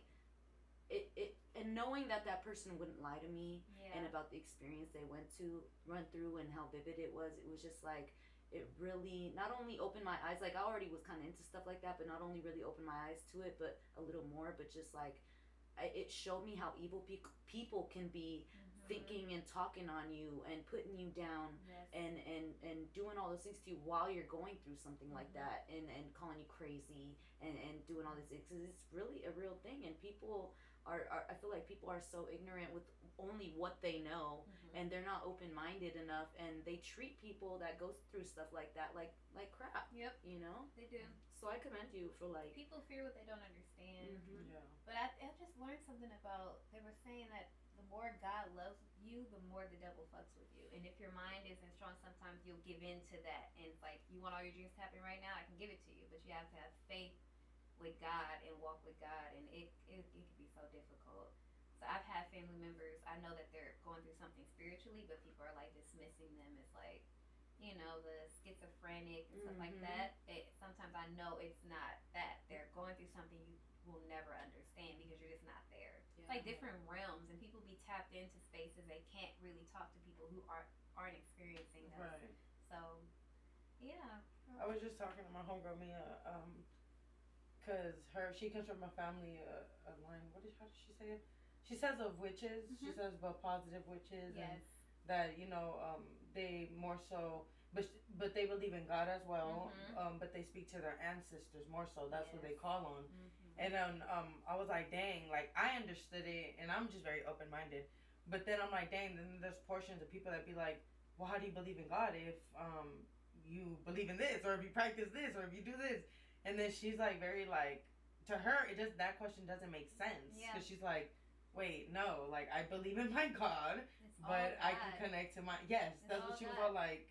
it and knowing that person wouldn't lie to me and about the experience they run through and how vivid it was just like, it really not only opened my eyes, like I already was kind of into stuff like that, but not only really opened my eyes to it, but a little more, but just like it showed me how evil people can be, thinking and talking on you and putting you down, and doing all those things to you while you're going through something like that, and calling you crazy and doing all this. It's really a real thing, and people are I feel like people are so ignorant with only what they know, and they're not open-minded enough, and they treat people that go through stuff like that like crap. You know, they do. So I commend you for like, people fear what they don't understand. But I just learned something about, they were saying that the more God loves you, the more the devil fucks with you. And if your mind isn't strong, sometimes you'll give in to that. And it's like, you want all your dreams to happen right now, I can give it to you. But you have to have faith with God and walk with God. And it can be so difficult. So I've had family members, I know that they're going through something spiritually, but people are like dismissing them as like, you know, the schizophrenic and stuff like that. Sometimes I know it's not that. They're going through something you will never understand because you're just not there. It's like different realms, and people be tapped into spaces they can't really talk to people who aren't experiencing those. Right. So, yeah. I was just talking to my homegirl Mia, cause she comes from a family, a line. How does she say it? She says of witches. She says about positive witches, and that you know, they more so, but they believe in God as well. But they speak to their ancestors more so. That's what they call on. And then I was like, dang, like I understood it, and I'm just very open-minded. But then I'm like, dang, then there's portions of people that be like, well, how do you believe in God if you believe in this, or if you practice this, or if you do this? And then she's like, very like, to her, that question doesn't make sense. Because she's like, wait, no, like I believe in my God, but I can connect to my, that's what she was all like,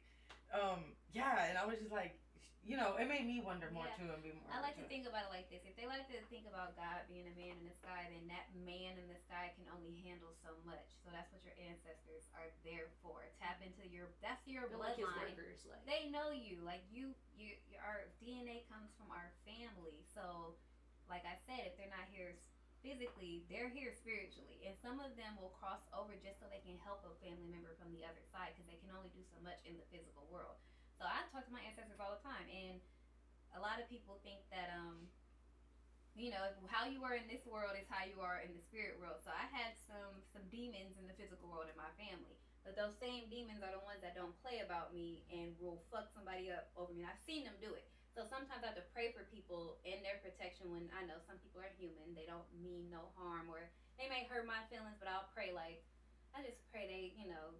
and I was just like, you know, it made me wonder more too, and be more. I like to think about it like this: if they like to think about God being a man in the sky, then that man in the sky can only handle so much. So that's what your ancestors are there for. Tap into that's your bloodline. Like his workers, like. They know you, like our DNA comes from our family. So, like I said, if they're not here physically, they're here spiritually, and some of them will cross over just so they can help a family member from the other side, because they can only do so much in the physical world. So I talk to my ancestors all the time, and a lot of people think that you know, how you are in this world is how you are in the spirit world. So I had some demons in the physical world in my family, but those same demons are the ones that don't play about me and will fuck somebody up over me. And I've seen them do it. So sometimes I have to pray for people in their protection when I know some people are human. They don't mean no harm, or they may hurt my feelings, but I'll pray like, I just pray they, you know,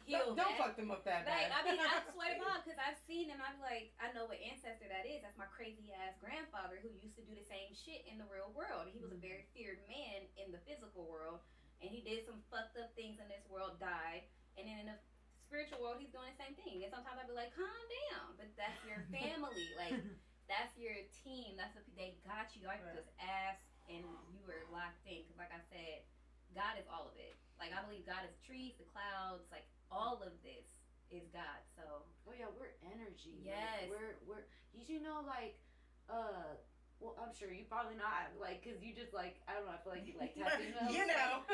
heal. Don't fuck them up that bad. I mean, I swear to God, because I've seen them. I'm like, I know what ancestor that is. That's my crazy ass grandfather who used to do the same shit in the real world. He was a very feared man in the physical world, and he did some fucked up things in this world, died, and then in the spiritual world, he's doing the same thing. And sometimes I'll be like, calm down, but that's your family, like, that's your team, that's what they got you. All you have to do is ask, and you were locked in, because like I said, God is all of it. Like, I believe God is trees, the clouds, like, all of this is God, so. Oh yeah, we're energy. Yes. Like, we're, you know, like, well, I'm sure you probably not, like, cause you just like, I don't know, I feel like you like tapping them. You know.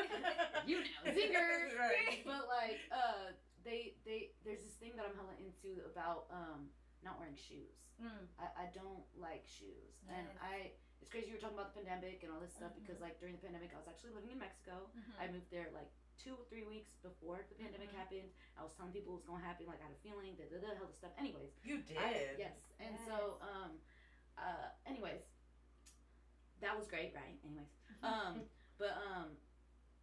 You know, zingers. Right. But like, there's this thing that I'm hella into about not wearing shoes. I don't like shoes, and it's crazy you were talking about the pandemic and all this stuff because like during the pandemic I was actually living in Mexico. I moved there like 2 or 3 weeks before the pandemic happened. I was telling people it was gonna happen, like I had a feeling, hell the stuff. Anyways, you did. Yes, and so anyways, that was great, right? Anyways, but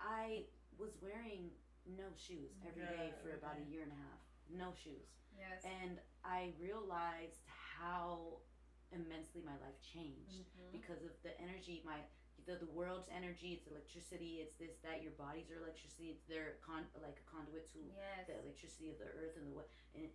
I was wearing no shoes every day for about a year and a half. No shoes. Yes. And I realized how immensely my life changed because of the energy, the world's energy. It's electricity. It's this, that. Your bodies are electricity. It's like a conduit to the electricity of the earth and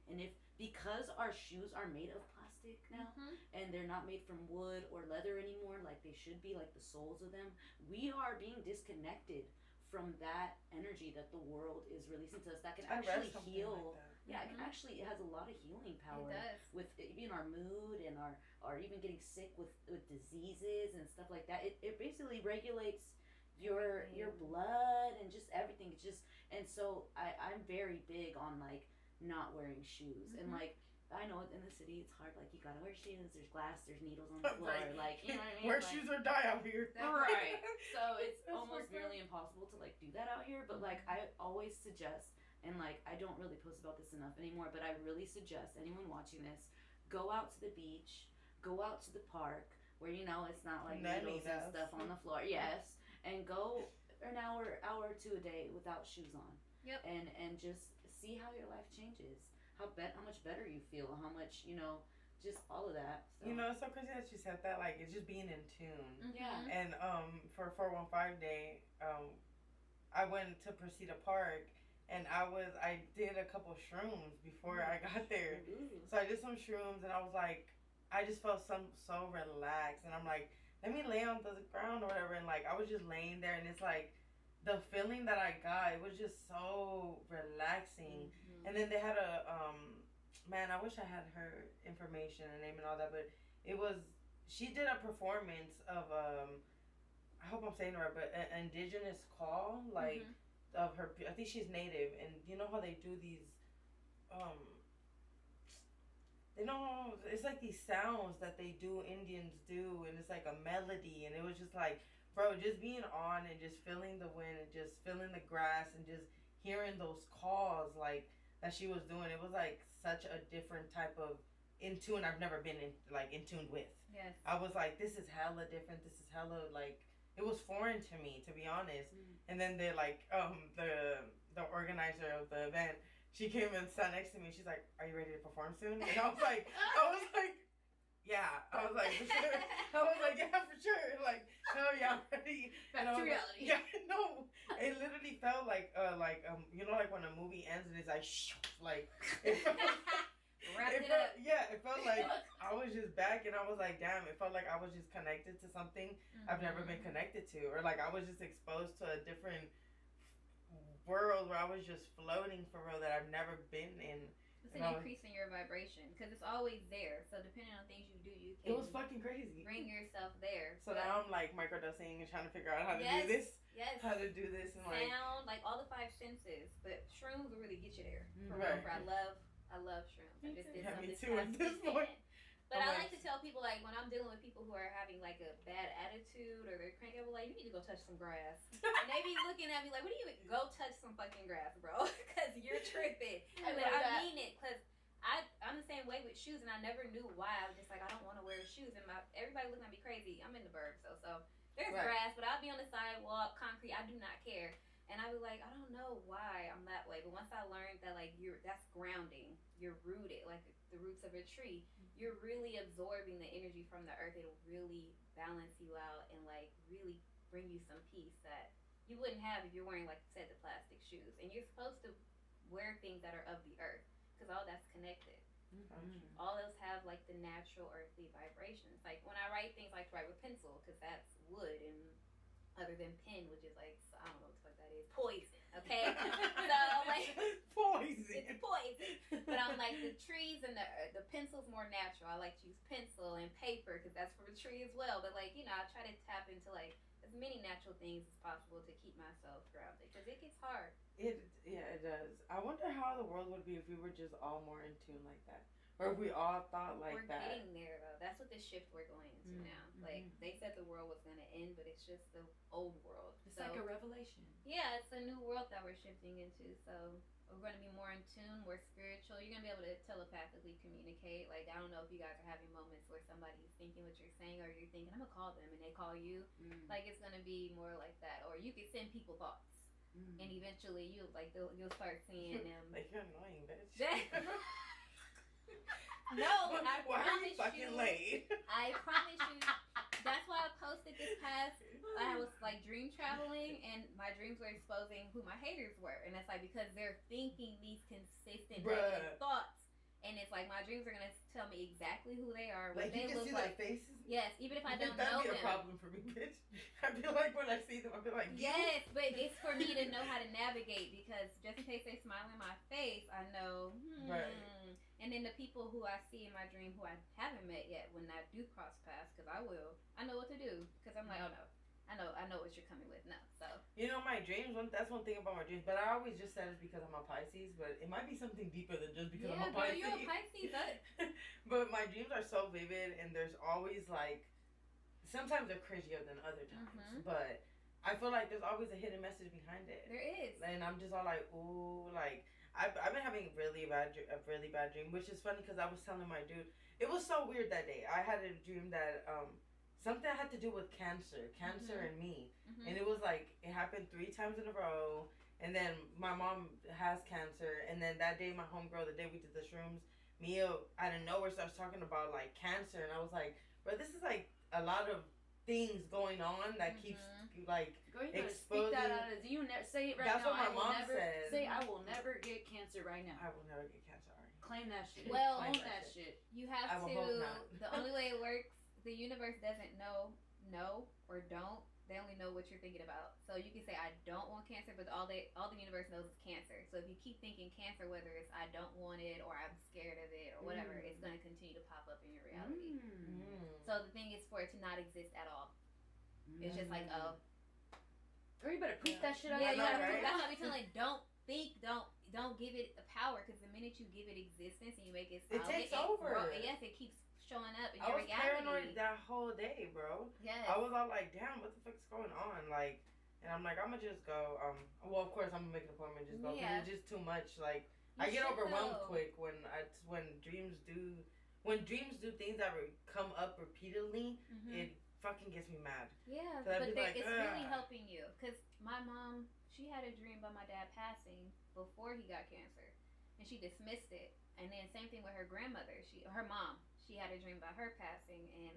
and if because our shoes are made of plastic now and they're not made from wood or leather anymore, like they should be, like the soles of them, we are being disconnected from that energy that the world is releasing to us that can actually heal. Like it actually, it has a lot of healing power. It does. With even our mood and our even getting sick with diseases and stuff like that. It basically regulates your blood and just everything. It's just, and so I'm very big on like not wearing shoes and like, I know in the city it's hard, like you gotta wear shoes, there's glass, there's needles on the floor, like, you know what I mean? Wear like, shoes or die out here. Right. So it's That's almost fucked nearly impossible to like do that out here, but like I always suggest, and like I don't really post about this enough anymore, but I really suggest anyone watching this, go out to the beach, go out to the park, where you know it's not like needles and stuff on the floor, yes, and go an hour or two a day without shoes on. Yep. And just see how your life changes. How much better you feel, how much, you know, just all of that. So. You know, it's so crazy that you said that. Like, it's just being in tune. Yeah. And for 415 Day, I went to Presida Park, and I did a couple shrooms before I got there. So I did some shrooms, and I was like, I just felt so relaxed, and I'm like, let me lay on the ground or whatever, and like I was just laying there, and it's like the feeling that I got, it was just so relaxing. And then they had a man, I wish I had her information and name and all that, but she did a performance of I hope I'm saying it right, but an indigenous call, like of her, I think she's native, and you know how they do these they know, it's like these sounds that they do, Indians do, and it's like a melody, and it was just like, bro, just being on and just feeling the wind and just feeling the grass and just hearing those calls like that she was doing, it was like such a different type of in tune I've never been in tune with. Yes. I was like, this is hella different, this is hella like, it was foreign to me, to be honest. And then they like the organizer of the event, she came and sat next to me, she's like, are you ready to perform soon? And I was like yeah, I was like, for sure. I was like, yeah, for sure. Like, hell yeah, I'm ready. Back to reality. Yeah, no. It literally felt like you know, like when a movie ends and it's like, like, it felt, it felt like I was just back, and I was like, damn, it felt like I was just connected to something I've never been connected to, or like I was just exposed to a different world where I was just floating for real that I've never been in. It's an increase in your vibration because it's always there. So depending on things you do, you can. It was fucking crazy. Bring yourself there. So now I'm like microdosing and trying to figure out how to do this. Yes. How to do this and sound, like all the 5 senses. But shrooms will really get you there. For right. real. I love shrooms. I just did some me this too at past this point. weekend. But I like to tell people, like, when I'm dealing with people who are having, like, a bad attitude or they're cranky, I'm like, you need to go touch some grass. And they be looking at me like, what do you go touch some fucking grass, bro? Because you're tripping. But I mean it, because I'm the same way with shoes, and I never knew why. I was just like, I don't want to wear shoes. And everybody looking at me crazy. I'm in the burbs, so there's grass, but I'll be on the sidewalk, concrete. I do not care. And I was like, I don't know why I'm that way. But once I learned that, like, that's grounding. You're rooted, like the roots of a tree. You're really absorbing the energy from the earth. It'll really balance you out and, like, really bring you some peace that you wouldn't have if you're wearing, like you said, the plastic shoes. And you're supposed to wear things that are of the earth, because all that's connected. Mm-hmm. All those have like the natural earthly vibrations. Like when I write things, I like to write with pencil because that's wood, and other than pen, which is like, I don't know what the fuck that is, poison. Okay, so like poison. it's poison. But I'm like, the trees and the pencil's more natural. I like to use pencil and paper because that's from a tree as well. But like, I try to tap into like as many natural things as possible to keep myself grounded because it gets hard. It does. I wonder how the world would be if we were just all more in tune like that, or if we all thought like we're that. We're getting there though. That's what the shift we're going into now. Like they said the world was gonna end, but it's just the old world. It's like a revelation. Yeah, it's a new world that we're shifting into. So we're going to be more in tune, more spiritual. You're going to be able to telepathically communicate. Like, I don't know if you guys are having moments where somebody's thinking what you're saying, or you're thinking, I'm going to call them, and they call you. Like, it's going to be more like that. Or you could send people thoughts. And eventually, you'll start seeing them. Like, you're annoying, bitch. No, I why are you promise fucking late? I promise you. That's why I posted this past. I was like dream traveling, and my dreams were exposing who my haters were, and it's like because they're thinking these consistent negative thoughts, and it's like my dreams are gonna tell me exactly who they are, what like they you can look see like. their faces. Yes, even if I don't That'd know be a them. problem for me, bitch. I feel like when I see them, I feel like yes, but it's for me to know how to navigate because just in case they smile in my face, I know. Right. And then the people who I see in my dream who I haven't met yet, when I do cross paths, because I will, I know what to do. Because I'm like, oh no, I know what you're coming with now. So my dreams. That's one thing about my dreams. But I always just said it's because I'm a Pisces. But it might be something deeper than just because I'm a Pisces. Yeah, you're a Pisces. But my dreams are so vivid, and there's always like, sometimes they're crazier than other times. But I feel like there's always a hidden message behind it. There is. And I'm just all like, ooh, like. I've been having a really bad dream, which is funny because I was telling my dude, it was so weird that day. I had a dream that something had to do with cancer and me, and it was like it happened 3 times in a row. And then my mom has cancer, and then that day my homegirl, the day we did the shrooms, Mia out of nowhere starts talking about like cancer, and I was like, bro, this is like a lot of things going on that keeps like exposing. Speak that out. Do you say it right That's now? That's what my mom said. Say I will never get cancer right now. I will never get cancer. Claim that shit. Well, claim that shit. You have to. The only way it works, the universe doesn't know, no or don't. They only know what you're thinking about. So you can say I don't want cancer, but all the universe knows is cancer. So if you keep thinking cancer, whether it's I don't want it or I'm scared of it or whatever, it's going to continue to pop up in your reality. So the thing is for it to not exist at all. It's just like, oh. Or you better proof that shit out. Yeah, you gotta proof. That's why we tell like, don't think, don't give it the power, because the minute you give it existence and you make it solid, it takes over. Yes, it keeps showing up in I your was reality. paranoid that whole day, bro. Yes. I was all like, damn, what the fuck's going on? Like, and I'm like, I'm gonna just go. Well, of course, I'm gonna make an appointment and just go. Because it's just too much. Like, I get overwhelmed quick when dreams do things that come up repeatedly. It fucking gets me mad. Yeah, but it's really helping you. Because my mom, she had a dream about my dad passing before he got cancer, and she dismissed it. And then same thing with her grandmother. Her mom, she had a dream about her passing, and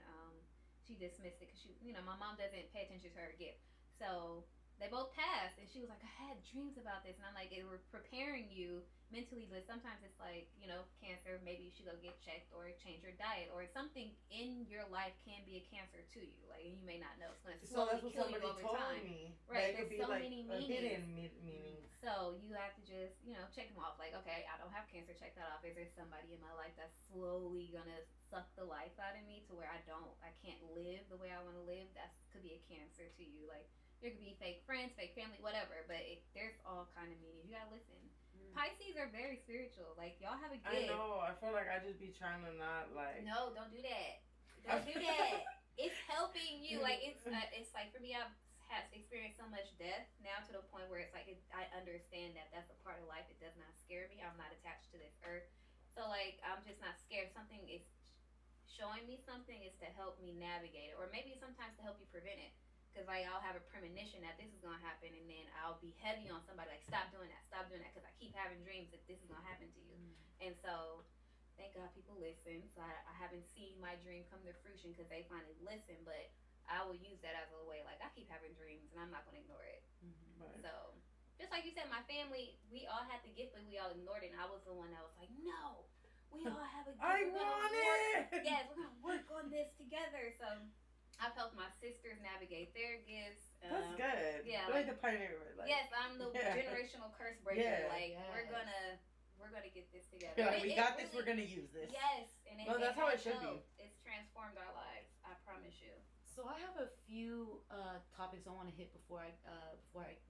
she dismissed it because my mom doesn't pay attention to her gift. So they both passed, and she was like, I had dreams about this, and I'm like, it were preparing you mentally, but sometimes it's like, cancer, maybe you should go get checked or change your diet, or something in your life can be a cancer to you, like, and you may not know. It's going to slowly kill you over time. Right, there's so many meanings. So you have to just, check them off. Like, okay, I don't have cancer, check that off. Is there somebody in my life that's slowly going to suck the life out of me to where I can't live the way I want to live? That could be a cancer to you. Like, there could be fake friends, fake family, whatever, but there's all kind of meanings. You gotta listen. Pisces are very spiritual. Like, y'all have a gift. I know. I feel like I just be trying to not like. No, don't do that. Don't do that. It's helping you. Like, it's like for me, I've experienced so much death now to the point where it's like I understand that that's a part of life. It does not scare me. I'm not attached to this earth, so like I'm just not scared. Something is showing me something is to help me navigate it, or maybe sometimes to help you prevent it. Because like I'll have a premonition that this is gonna happen, and then I'll be heavy on somebody like stop doing that, because I keep having dreams that this is gonna happen to you. And so, thank God people listen. So I haven't seen my dream come to fruition because they finally listen. But I I will use that as a way, like, I keep having dreams, and I'm not going to ignore it. Right. So, just like you said, my family, we all had the gift, but we all ignored it, and I was the one that was like, no, we all have a gift. I want it! Yes, we're going to work on this together. So, I've helped my sisters navigate their gifts. That's good. Yeah. You're like the pioneer. Like, yes, I'm the generational curse breaker. Yeah. Like, we're gonna get this together. You're like, we got this, really, we're gonna use this. Yes, and No, that's how it should be. It's transformed our lives. I promise you. So I have a few topics I want to hit before I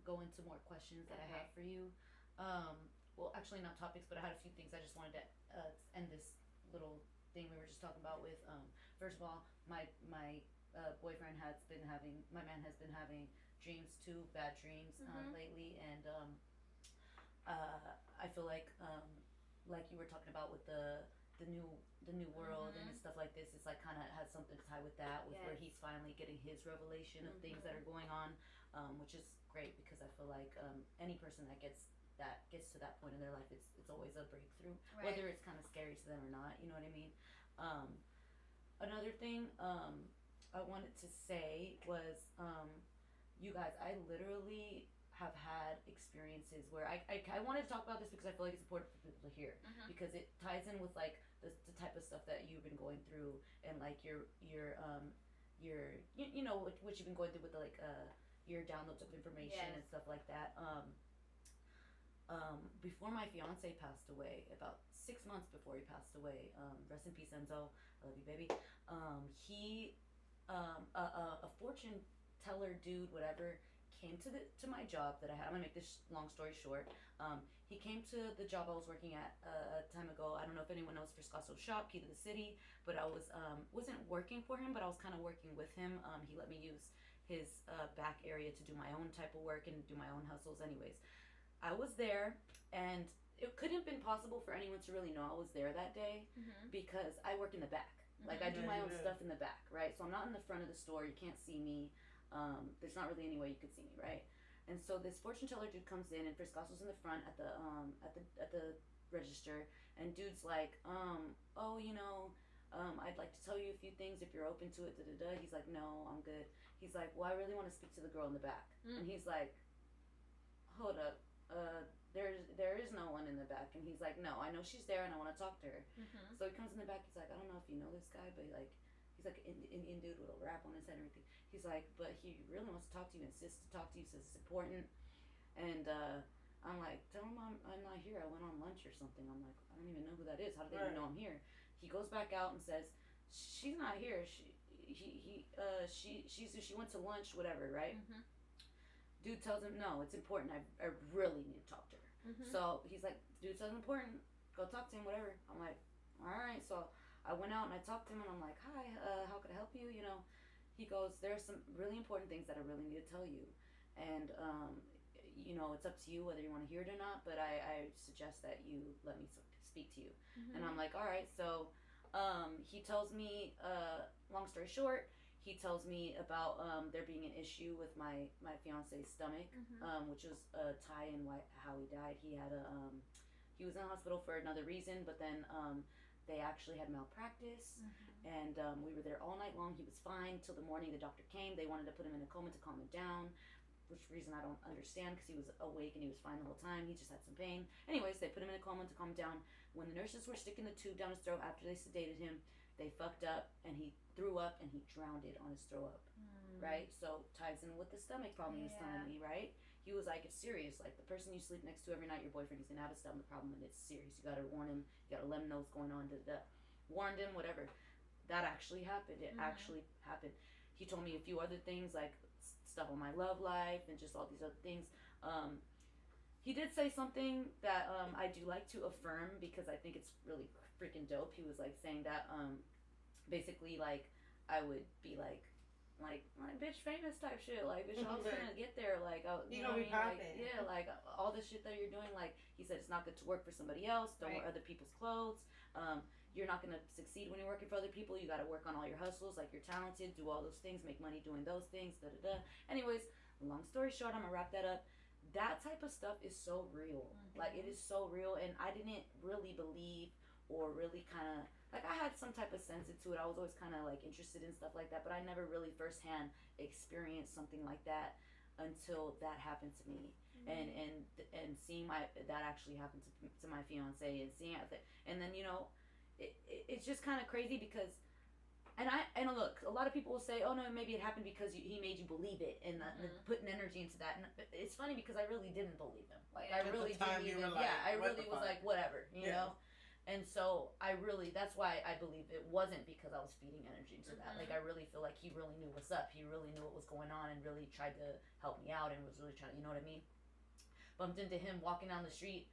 go into more questions that I have for you. Well, actually not topics, but I had a few things I just wanted to end this little thing we were just talking about with. First of all, my boyfriend has been having, my man has been having dreams too, bad dreams lately, and I feel like you were talking about with the new world and stuff like this, it's like kind of has something to tie with that, with where he's finally getting his revelation of things that are going on, which is great, because I feel like any person that gets to that point in their life, it's always a breakthrough, whether it's kind of scary to them or not, you know what I mean. Another thing I wanted to say was, you guys, I literally have had experiences where I wanted to talk about this because I feel like it's important for people to hear, because it ties in with like the type of stuff that you've been going through, and like your you know what you've been going through with the, like your downloads of information and stuff like that. Before my fiance passed away, about 6 months before he passed away, rest in peace, Enzo, I love you, baby. He a fortune teller dude, whatever, came to my job that I had. I'm gonna make this long story short. He came to the job I was working at a time ago. I don't know if anyone knows Friscaso's shop, Key to the City, but I wasn't working for him, but I was kind of working with him. He let me use his back area to do my own type of work and do my own hustles. Anyways, I was there, and it couldn't have been possible for anyone to really know I was there that day, because I work in the back. Like, I do my own stuff in the back, right? So I'm not in the front of the store. You can't see me. There's not really any way you could see me, right? And so this fortune teller dude comes in, and Friscaso's in the front at the register, and dude's like, oh, you know, I'd like to tell you a few things if you're open to it. He's like, no, I'm good. He's like, well, I really want to speak to the girl in the back. And he's like, hold up, there is no one in the back. And he's like, no, I know she's there, and I want to talk to her. So he comes in the back. He's like, I don't know if you know this guy, but like, he's like an Indian dude with a wrap on his head and everything. He's like, but he really wants to talk to you, insists to talk to you, says it's important. And I'm like, tell him I'm not here. I went on lunch or something. I'm like, I don't even know who that is. How do they even know I'm here? He goes back out and says, she's not here. She went to lunch, whatever, right? Dude tells him, no, it's important. I really need to talk to her. So he's like, dude says it's important. Go talk to him, whatever. I'm like, all right. So I went out and I talked to him, and I'm like, hi, how could I help you? You know, he goes, there's some really important things that I really need to tell you. And, you know, it's up to you whether you want to hear it or not, but I suggest that you let me speak to you. And I'm like, all right. So he tells me, long story short, he tells me about there being an issue with my fiance's stomach, which was a tie in how he died. He had he was in the hospital for another reason, but then they actually had malpractice, and we were there all night long. He was fine till the morning. The doctor came. They wanted to put him in a coma to calm him down, which reason I don't understand, because he was awake and he was fine the whole time. He just had some pain. Anyways, they put him in a coma to calm him down. When the nurses were sticking the tube down his throat after they sedated him, they fucked up, and he threw up, and he drowned it on his throw up, right? So ties in with the stomach problem he was telling me, right? He was like, it's serious. Like, the person you sleep next to every night, your boyfriend, he's gonna have a stomach problem, and it's serious. You gotta warn him. You gotta let him know what's going on. Warned him, whatever. That actually happened. It actually happened. He told me a few other things, like stuff on my love life and just all these other things. He did say something that I do like to affirm, because I think it's really freaking dope. He was like saying that basically, like, I would be like bitch famous type shit, like, bitch, I was gonna get there, like, you know what I mean, like, yeah, like, all the shit that you're doing, like, he said it's not good to work for somebody else, don't wear other people's clothes, you're not gonna succeed when you're working for other people, you gotta work on all your hustles, like, you're talented, do all those things, make money doing those things, anyways, long story short, I'm gonna wrap that up. That type of stuff is so real, like, it is so real, and I didn't really believe, or really kind of, like, I had some type of sense into it. I was always kind of like interested in stuff like that, but I never really firsthand experienced something like that until that happened to me. And seeing that actually happened to my fiance, and seeing it, and then it's just kind of crazy because, and look, a lot of people will say, oh no, maybe it happened because he made you believe it, and putting energy into that. And it's funny because I really didn't believe him. Like, I really didn't even. I really was like, whatever, you know. And so that's why I believe it wasn't because I was feeding energy into that. Like, I really feel like he really knew what's up. He really knew what was going on and really tried to help me out and was really trying to, you know what I mean? Bumped into him walking down the street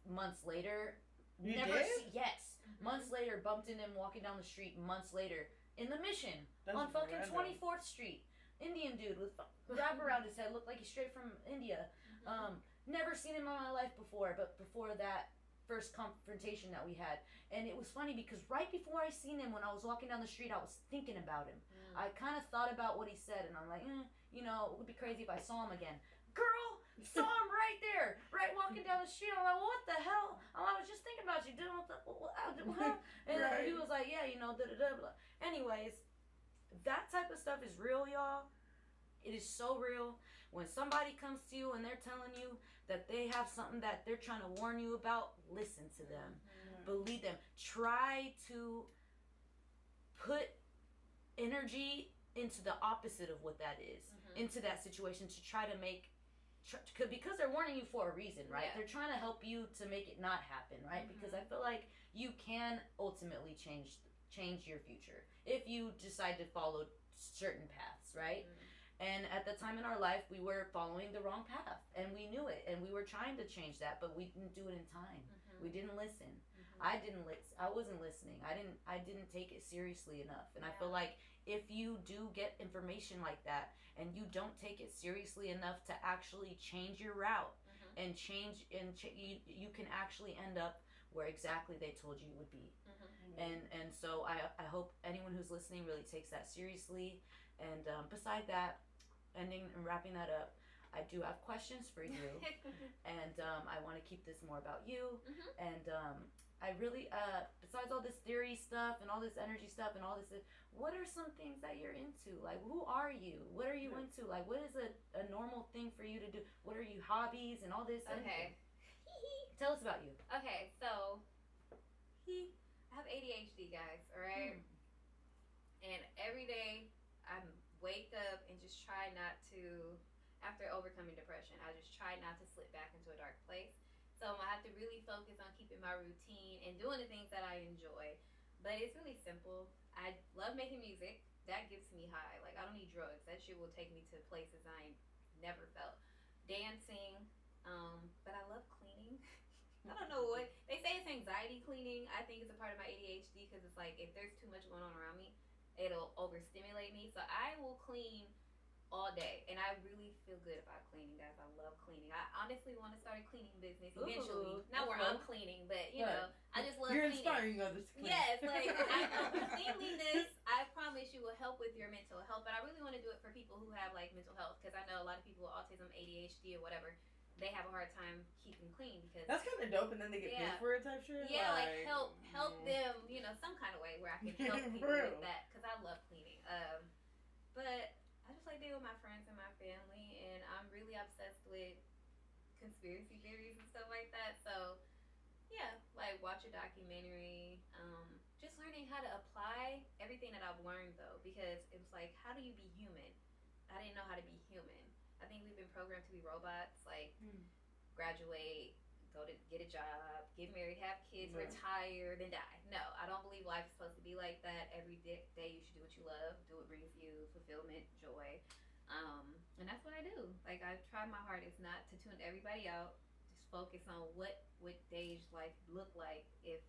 months later. Yes. Months later, bumped into him walking down the street months later in the Mission on fucking 24th Street. Indian dude with wrap around his head, looked like he's straight from India. Never seen him in my life before, but before that first confrontation that we had. And it was funny because right before I seen him, when I was walking down the street, I was thinking about him. I kind of thought about what he said, and I'm like, it would be crazy if I saw him again. Girl, saw him right there, right walking down the street. I'm like, what the hell? I was just thinking about you, dude. And he was like, yeah, blah. Anyways, that type of stuff is real, y'all. It is so real. When somebody comes to you and they're telling you that they have something that they're trying to warn you about, listen to them. Believe them. Try to put energy into the opposite of what that is, into that situation, to try to make, because they're warning you for a reason, right? They're trying to help you to make it not happen, right? Because I feel like you can ultimately change your future if you decide to follow certain paths, right? And at the time in our life, we were following the wrong path, and we knew it, and we were trying to change that, but we didn't do it in time. We didn't listen. I wasn't listening. I didn't take it seriously enough. And I feel like if you do get information like that and you don't take it seriously enough to actually change your route and you can actually end up where exactly they told you you would be. And so I hope anyone who's listening really takes that seriously. And beside that, ending and wrapping that up, I do have questions for you. And I want to keep this more about you. And I really, besides all this theory stuff and all this energy stuff and all this, what are some things that you're into? Like, who are you? What are you into? Like, what is a normal thing for you to do? What are you hobbies and all this? Okay. Tell us about you. Okay, so I have ADHD, guys, all right? And every day I wake up and just try not to, after overcoming depression, I just try not to slip back into a dark place. So I have to really focus on keeping my routine and doing the things that I enjoy. But it's really simple. I love making music. That gets me high. Like, I don't need drugs. That shit will take me to places I ain't never felt. Dancing. But I love cleaning. I don't know what. They say it's anxiety cleaning. I think it's a part of my ADHD because it's like if there's too much going on around me, it'll overstimulate me. So I will clean all day, and I really feel good about cleaning, guys. I love cleaning. I honestly want to start a cleaning business eventually. Not where I'm cleaning, but I just love You're cleaning. Inspiring others to clean. Yes, like I know cleanliness, I promise you, will help with your mental health. But I really want to do it for people who have like mental health, because I know a lot of people with autism, ADHD, or whatever, they have a hard time keeping clean because that's kind of dope, and then they get paid for it type shit. Yeah, like help them, some kind of way where I can help people with that, because I love cleaning. But I just like being with my friends and my family, and I'm really obsessed with conspiracy theories and stuff like that. So, yeah, like watch a documentary, just learning how to apply everything that I've learned, though, because it was like, how do you be human? I didn't know how to be human. I think we've been programmed to be robots, like graduate, go to get a job, get married, have kids, retire, then die. No, I don't believe life is supposed to be like that. Every day you should do what you love, do what brings you fulfillment, joy, and that's what I do. Like, I try my hardest not to tune everybody out, just focus on what would Dej's life look like if,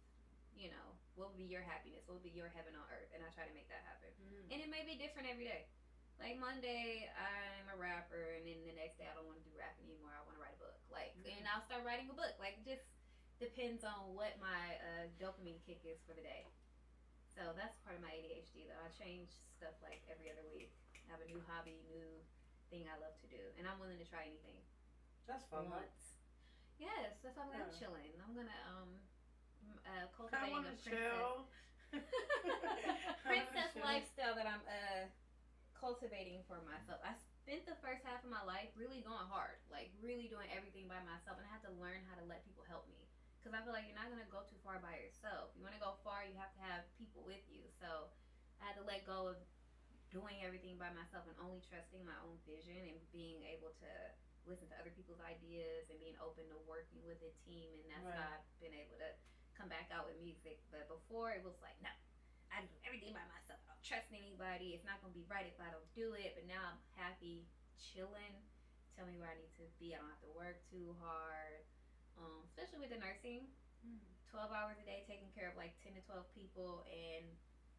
what would be your happiness, what would be your heaven on earth, and I try to make that happen. And it may be different every day. Like, Monday, I'm a rapper, and then the next day, I don't want to do rapping anymore. I want to write a book. Like, and I'll start writing a book. Like, it just depends on what my dopamine kick is for the day. So that's part of my ADHD, though. I change stuff, like, every other week. I have a new hobby, new thing I love to do. And I'm willing to try anything. That's fun. Once. Yes, that's why I'm chilling. I'm going to cultivating a princess. Chill. Princess lifestyle that I'm cultivating for myself. I spent the first half of my life really going hard, like really doing everything by myself, and I had to learn how to let people help me. Because I feel like you're not going to go too far by yourself. You want to go far, you have to have people with you. So I had to let go of doing everything by myself and only trusting my own vision and being able to listen to other people's ideas and being open to working with a team. And that's how I've been able to come back out with music. But before, it was like, no, I do everything by myself. I don't trust anybody. It's not going to be right if I don't do it. But now I'm happy, chilling. Tell me where I need to be. I don't have to work too hard. Especially with the nursing, 12 hours a day taking care of like 10 to 12 people, and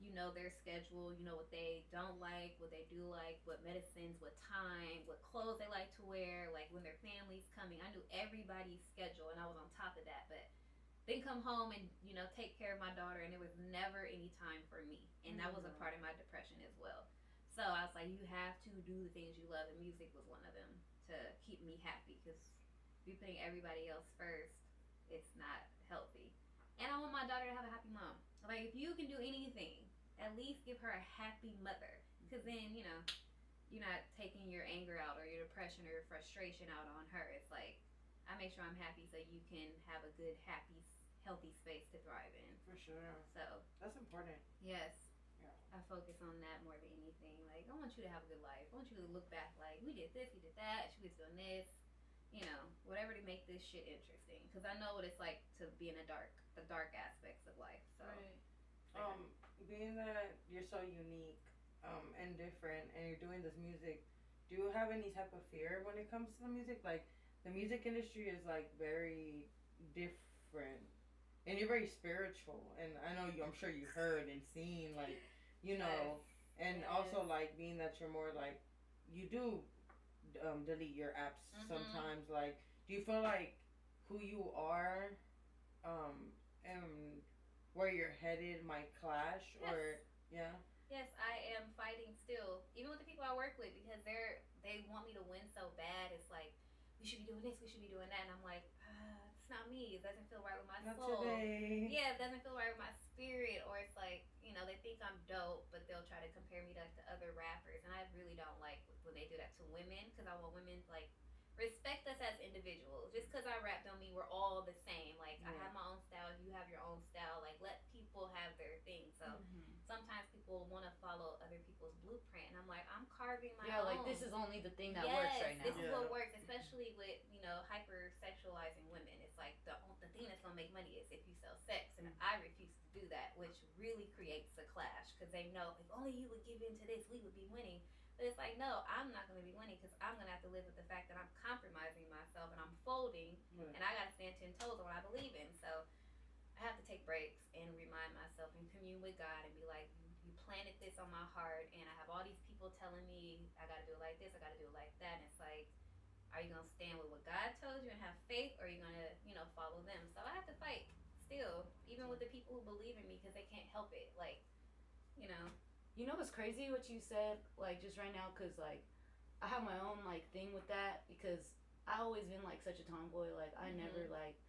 you know their schedule, you know what they don't like, what they do like, what medicines, what time, what clothes they like to wear, like when their family's coming. I knew everybody's schedule, and I was on top of that. But then come home and, you know, take care of my daughter, and there was never any time for me, and that was a part of my depression as well. So I was like, you have to do the things you love, and music was one of them to keep me happy, because be putting everybody else first, it's not healthy. And I want my daughter to have a happy mom. Like, if you can do anything, at least give her a happy mother. Because then, you know, you're not taking your anger out or your depression or your frustration out on her. It's like, I make sure I'm happy so you can have a good, happy, healthy space to thrive in. For sure. So that's important. Yes. Yeah. I focus on that more than anything. Like, I want you to have a good life. I want you to look back like, we did this, we did that, she was doing this. You know, whatever to make this shit interesting. Because I know what it's like to be in the dark aspects of life. So, being that you're so unique, and different, and you're doing this music, do you have any type of fear when it comes to the music? Like, the music industry is like very different, and you're very spiritual. And I know I'm sure you heard and seen, like, you know, and also like being that you're more like, you do delete your apps sometimes. Like, do you feel like who you are and where you're headed might clash? Or yes, I am fighting still, even with the people I work with, because they want me to win so bad. It's like, we should be doing this, we should be doing that, and I'm like, it's not me. It doesn't feel right with my soul. Today. Yeah, it doesn't feel right with my spirit. Or it's like, you know, they think I'm dope, but they'll try to compare me to other rappers, and I really don't like when they do that to women, because I want women to, like, respect us as individuals. Just because I rap don't mean we're all the same. Like, I have my own style, you have your own style. Like, let people have their thing. So sometimes people want to follow other people's blueprint, and I'm like, I'm carving my own. Yeah, like, this is only the thing that works right now. This is what works, especially with, you know, hypersexualizing women. It's like the thing that's gonna make money is if you sell sex, and I refuse to do that, which really creates a clash, because they know if only you would give into this, we would be winning. But it's like, no, I'm not going to be winning, because I'm going to have to live with the fact that I'm compromising myself and I'm folding, and I got to stand 10 toes on what I believe in. So I have to take breaks and remind myself and commune with God and be like, you planted this on my heart, and I have all these people telling me I got to do it like this, I got to do it like that. And it's like, are you going to stand with what God told you and have faith, or are you going to, you know, follow them? So I have to fight still, even with the people who believe in me, because they can't help it. Like, you know. You know what's crazy what you said, like, just right now, because, like, I have my own, like, thing with that, because I always been, like, such a tomboy. Like, I never, like,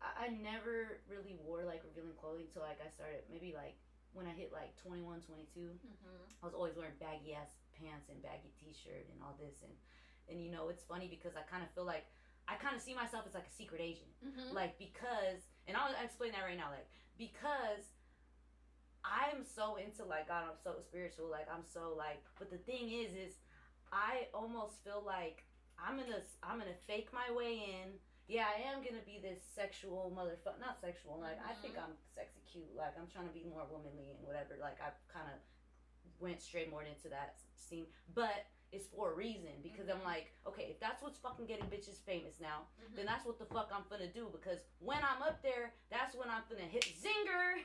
I never really wore, like, revealing clothing till, like, I started, maybe, like, when I hit, like, 21, 22, I was always wearing baggy-ass pants and baggy t-shirt and all this, and, you know, it's funny, because I kind of feel like, I kind of see myself as, like, a secret agent. Like, because, and I'll explain that right now, like, because I'm so into, like, God, I'm so spiritual, like, I'm so, like, but the thing is I almost feel like I'm gonna fake my way in. Yeah, I am gonna be this sexual motherfucker, not sexual, like, I think I'm sexy cute, like, I'm trying to be more womanly and whatever, like, I kind of went straight more into that scene, but it's for a reason, because I'm like, okay, if that's what's fucking getting bitches famous now, then that's what the fuck I'm finna do, because when I'm up there, that's when I'm finna hit zinger.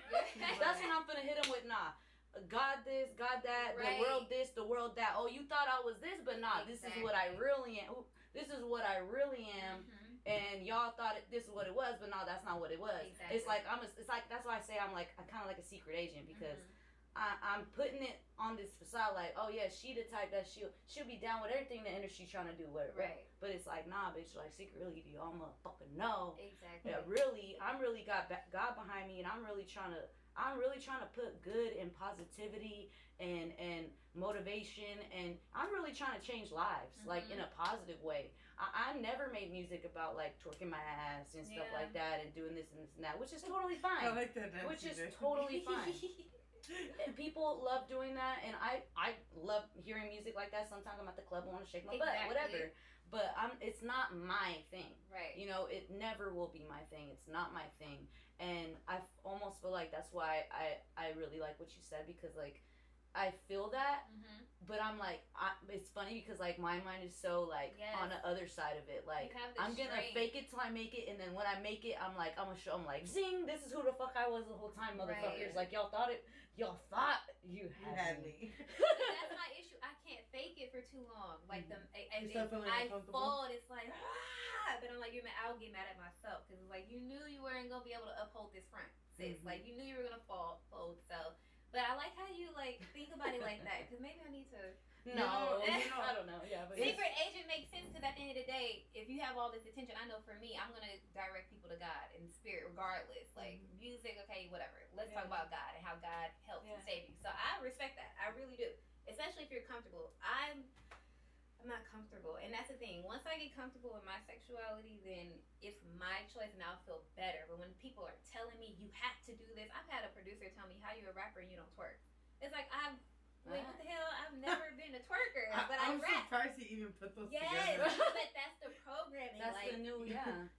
That's when I'm finna hit them with, nah, God this, God that, the world this, the world that. Oh, you thought I was this, but nah, this is what I really am. This is what I really am. And y'all thought this is what it was, but no, that's not what it was. It's like it's like, that's why I say I'm kind of like a secret agent, because I'm putting it on this facade like, oh yeah, she the type that she'll be down with everything the industry's trying to do with, Right. But it's like, nah, bitch, like secretly, do y'all motherfucking know? Exactly. Yeah, really, I'm really got God behind me, and I'm really trying to put good and positivity and motivation, and I'm really trying to change lives, like in a positive way. I never made music about like twerking my ass and stuff like that and doing this and this and that, which is totally fine. I like that. Which is totally fine. And people love doing that, and I love hearing music like that. Sometimes I'm at the club, I want to shake my butt, whatever. But it's not my thing. Right. You know, it never will be my thing. It's not my thing. And I almost feel like that's why I really like what you said, because like I feel that, but I'm like, it's funny because like my mind is so like on the other side of it. Like I'm gonna fake it till I make it, and then when I make it, I'm like, I'm like, zing, this is who the fuck I was the whole time, motherfuckers. Right. Like y'all thought you had me. That's my issue. I can't fake it for too long. Like I fold. It's like but I'm like, I'll get mad at myself because it's like you knew you weren't gonna be able to uphold this front, sis. Like you knew you were gonna fold. So. But I like how you like think about it like that, because maybe I need to. No, I don't know. Yeah, but secret agent makes sense, because at the end of the day, if you have all this attention, I know for me, I'm gonna direct people to God and spirit, regardless. Like music, okay, whatever. Let's talk about God and how God helps and saves you. So I respect that. I really do, especially if you're comfortable. I'm not comfortable, and that's the thing. Once I get comfortable with my sexuality, then it's my choice, and I'll feel better. But when people are telling me you have to do this, I've had a producer tell me, "How you a rapper and you don't twerk?" It's like what the hell? I've never been a twerker, but I'm rap. surprised you even put those together. Yes, but that's the programming. That's like, the new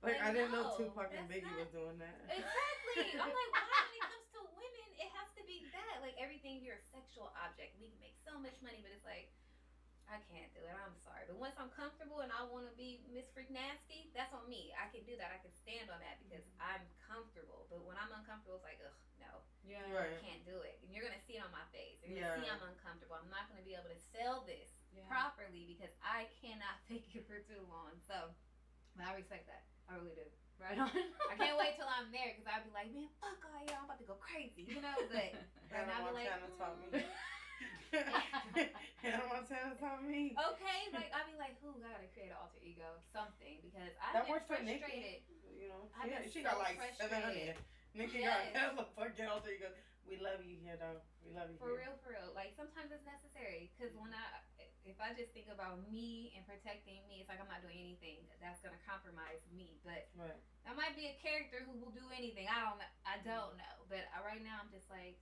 Like I didn't know Tupac and Biggie was doing that. Exactly. I'm like, why when it comes to women, it has to be that. Like everything, you're a sexual object. We can make so much money, but it's like, I can't do it. I'm sorry. But once I'm comfortable and I want to be Miss Freak Nasty, that's on me. I can do that. I can stand on that because I'm comfortable. But when I'm uncomfortable, it's like, ugh, no. Yeah. I can't do it. And you're going to see it on my face. You're going to see I'm uncomfortable. I'm not going to be able to sell this properly because I cannot fake it for too long. So, but I respect that. I really do. Right on. I can't wait till I'm there because I'll be like, man, fuck all y'all. I'm about to go crazy, you know? But and I'll be like, taught me. Hannah Montana taught me. Okay, like I'll be like, who gotta create an alter ego, something, because I've that been works for frustrated. Nikki, you know, so she got like frustrated. 700. Nikki got hella fucking alter ego. We love you here, though. We love you for here. real. Like sometimes it's necessary, because if I just think about me and protecting me, it's like I'm not doing anything that's gonna compromise me. But I might be a character who will do anything. I don't know. But right now I'm just like,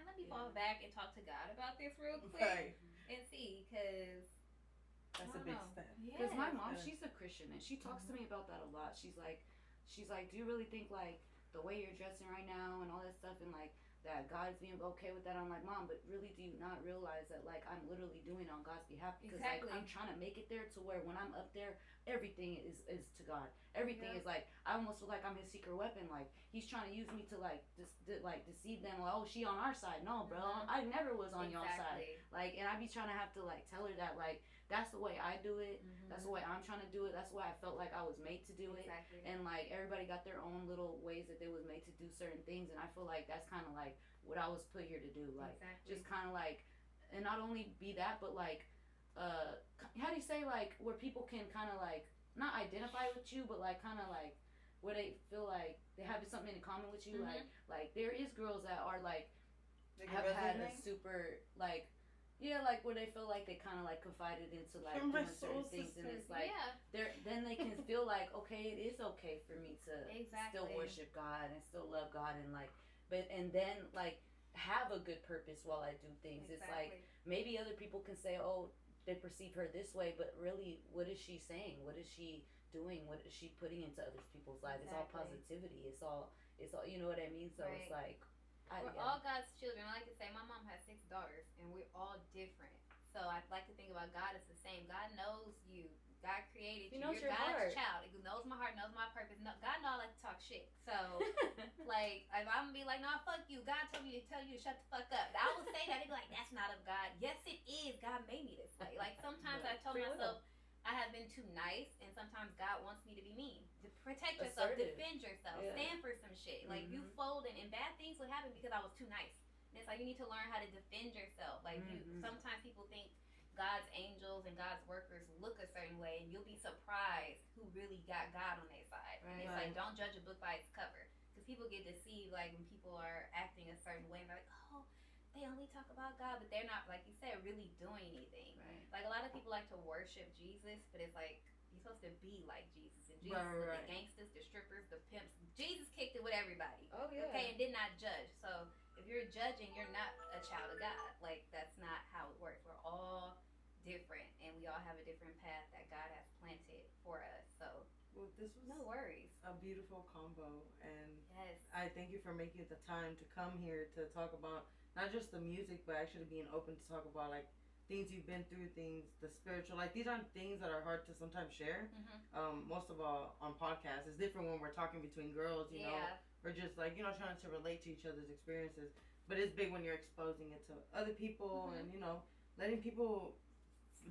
let me fall back and talk to God about this real quick and see, because that's a big step. Because my mom, she's a Christian, and she talks to me about that a lot. She's like, do you really think like the way you're dressing right now and all that stuff, and like that God's being okay with that? I'm like, Mom, but really, do you not realize that like I'm literally doing it on God's behalf? Because like I'm trying to make it there to where when I'm up there, everything is to God. Everything is like, I almost feel like I'm his secret weapon. Like he's trying to use me to like deceive them. Like, oh, she on our side? No, bro, I never was on your side. Like, and I be trying to have to like tell her that like that's the way I do it. That's the way I'm trying to do it. That's the way I felt like I was made to do it. And like everybody got their own little ways that they was made to do certain things, and I feel like that's kind of like what I was put here to do. Like just kind of like, and not only be that, but like how do you say, like where people can kind of like not identify with you, but like kind of like where they feel like they have something in common with you. Like there is girls that are like have had a super like like where they feel like they kind of like confided into like doing certain things, and it's like then they can feel like, okay, it is okay for me to still worship God and still love God, and like and then like have a good purpose while I do things. It's like maybe other people can say, oh, they perceive her this way, but really, what is she saying? What is she doing? What is she putting into other people's lives? It's all positivity. It's all you know what I mean? So it's like we're all God's children. I like to say my mom has 6 daughters, and we're all different. So I like to think about God as the same. God knows you. God created you. You're God's child. He knows my heart, knows my purpose. No, God knows I like to talk shit. So, like, if I'm gonna be like, nah, fuck you. God told me to tell you to shut the fuck up. I will say that. They'd be like, that's not of God. Yes, it is. God made me this way. Like, sometimes I told myself I have been too nice, and sometimes God wants me to be mean. To protect yourself, defend yourself, stand for some shit. Like, you fold, and bad things would happen because I was too nice. And it's like you need to learn how to defend yourself. Like sometimes people think God's angels and God's workers look a certain way, and you'll be surprised who really got God on their side. And it's like, don't judge a book by its cover, because people get deceived. Like when people are acting a certain way, and they're like, oh, they only talk about God, but they're not, like you said, really doing anything. Right. Like a lot of people like to worship Jesus, but it's like you're supposed to be like Jesus, and Jesus with the gangsters, the strippers, the pimps. Jesus kicked it with everybody. Oh yeah. Okay, and did not judge. So if you're judging, you're not a child of God. Like that's not how it works. We're all different, and we all have a different path that God has planted for us. So well, this was no worries. A beautiful combo, and yes, I thank you for making the time to come here to talk about not just the music, but actually being open to talk about like things you've been through, things, the spiritual. Like these aren't things that are hard to sometimes share. Most of all on podcasts, it's different when we're talking between girls, you know, or just like, you know, trying to relate to each other's experiences. But it's big when you're exposing it to other people and, you know, letting people.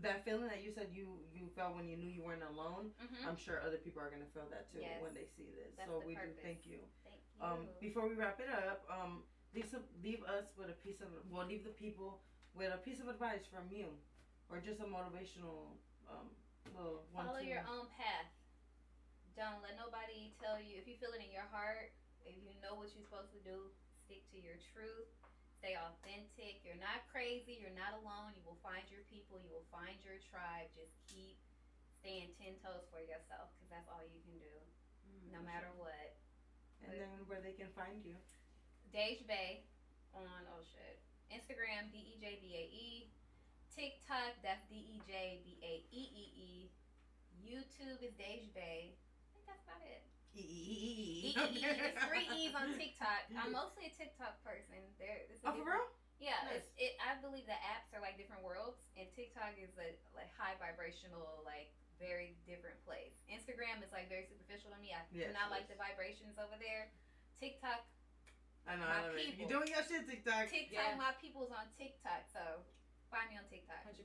That feeling that you said you felt when you knew you weren't alone, I'm sure other people are going to feel that too when they see this. That's so we do thank you. Thank you. Before we wrap it up, leave us with a piece of, leave the people with a piece of advice from you, or just a motivational little one. Follow your own path. Don't let nobody tell you. If you feel it in your heart, if you know what you're supposed to do, stick to your truth. Stay authentic. You're not crazy. You're not alone. You will find your people. You will find your tribe. Just keep staying 10 toes for yourself, because that's all you can do, no matter what. And then where they can find you? Dejbae on Instagram, Dejbae. TikTok, that's Dejbae. YouTube is Dejbae. I think that's about it. It's 3 E's on TikTok. I'm mostly a TikTok person. For real? Yeah, nice. I believe the apps are like different worlds, and TikTok is a like high vibrational, like very different place. Instagram is like very superficial to me. I do not like the vibrations over there. TikTok, I know. I love it. You're doing your shit, TikTok. my people's on TikTok, so find me on TikTok. 100%.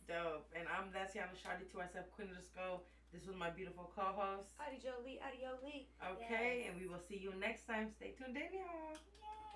Dope. And that's Yana Shadi, to myself, Queen of the Skull. This was my beautiful co-host. Adi Jolie. Okay, and we will see you next time. Stay tuned in, y'all. Yay.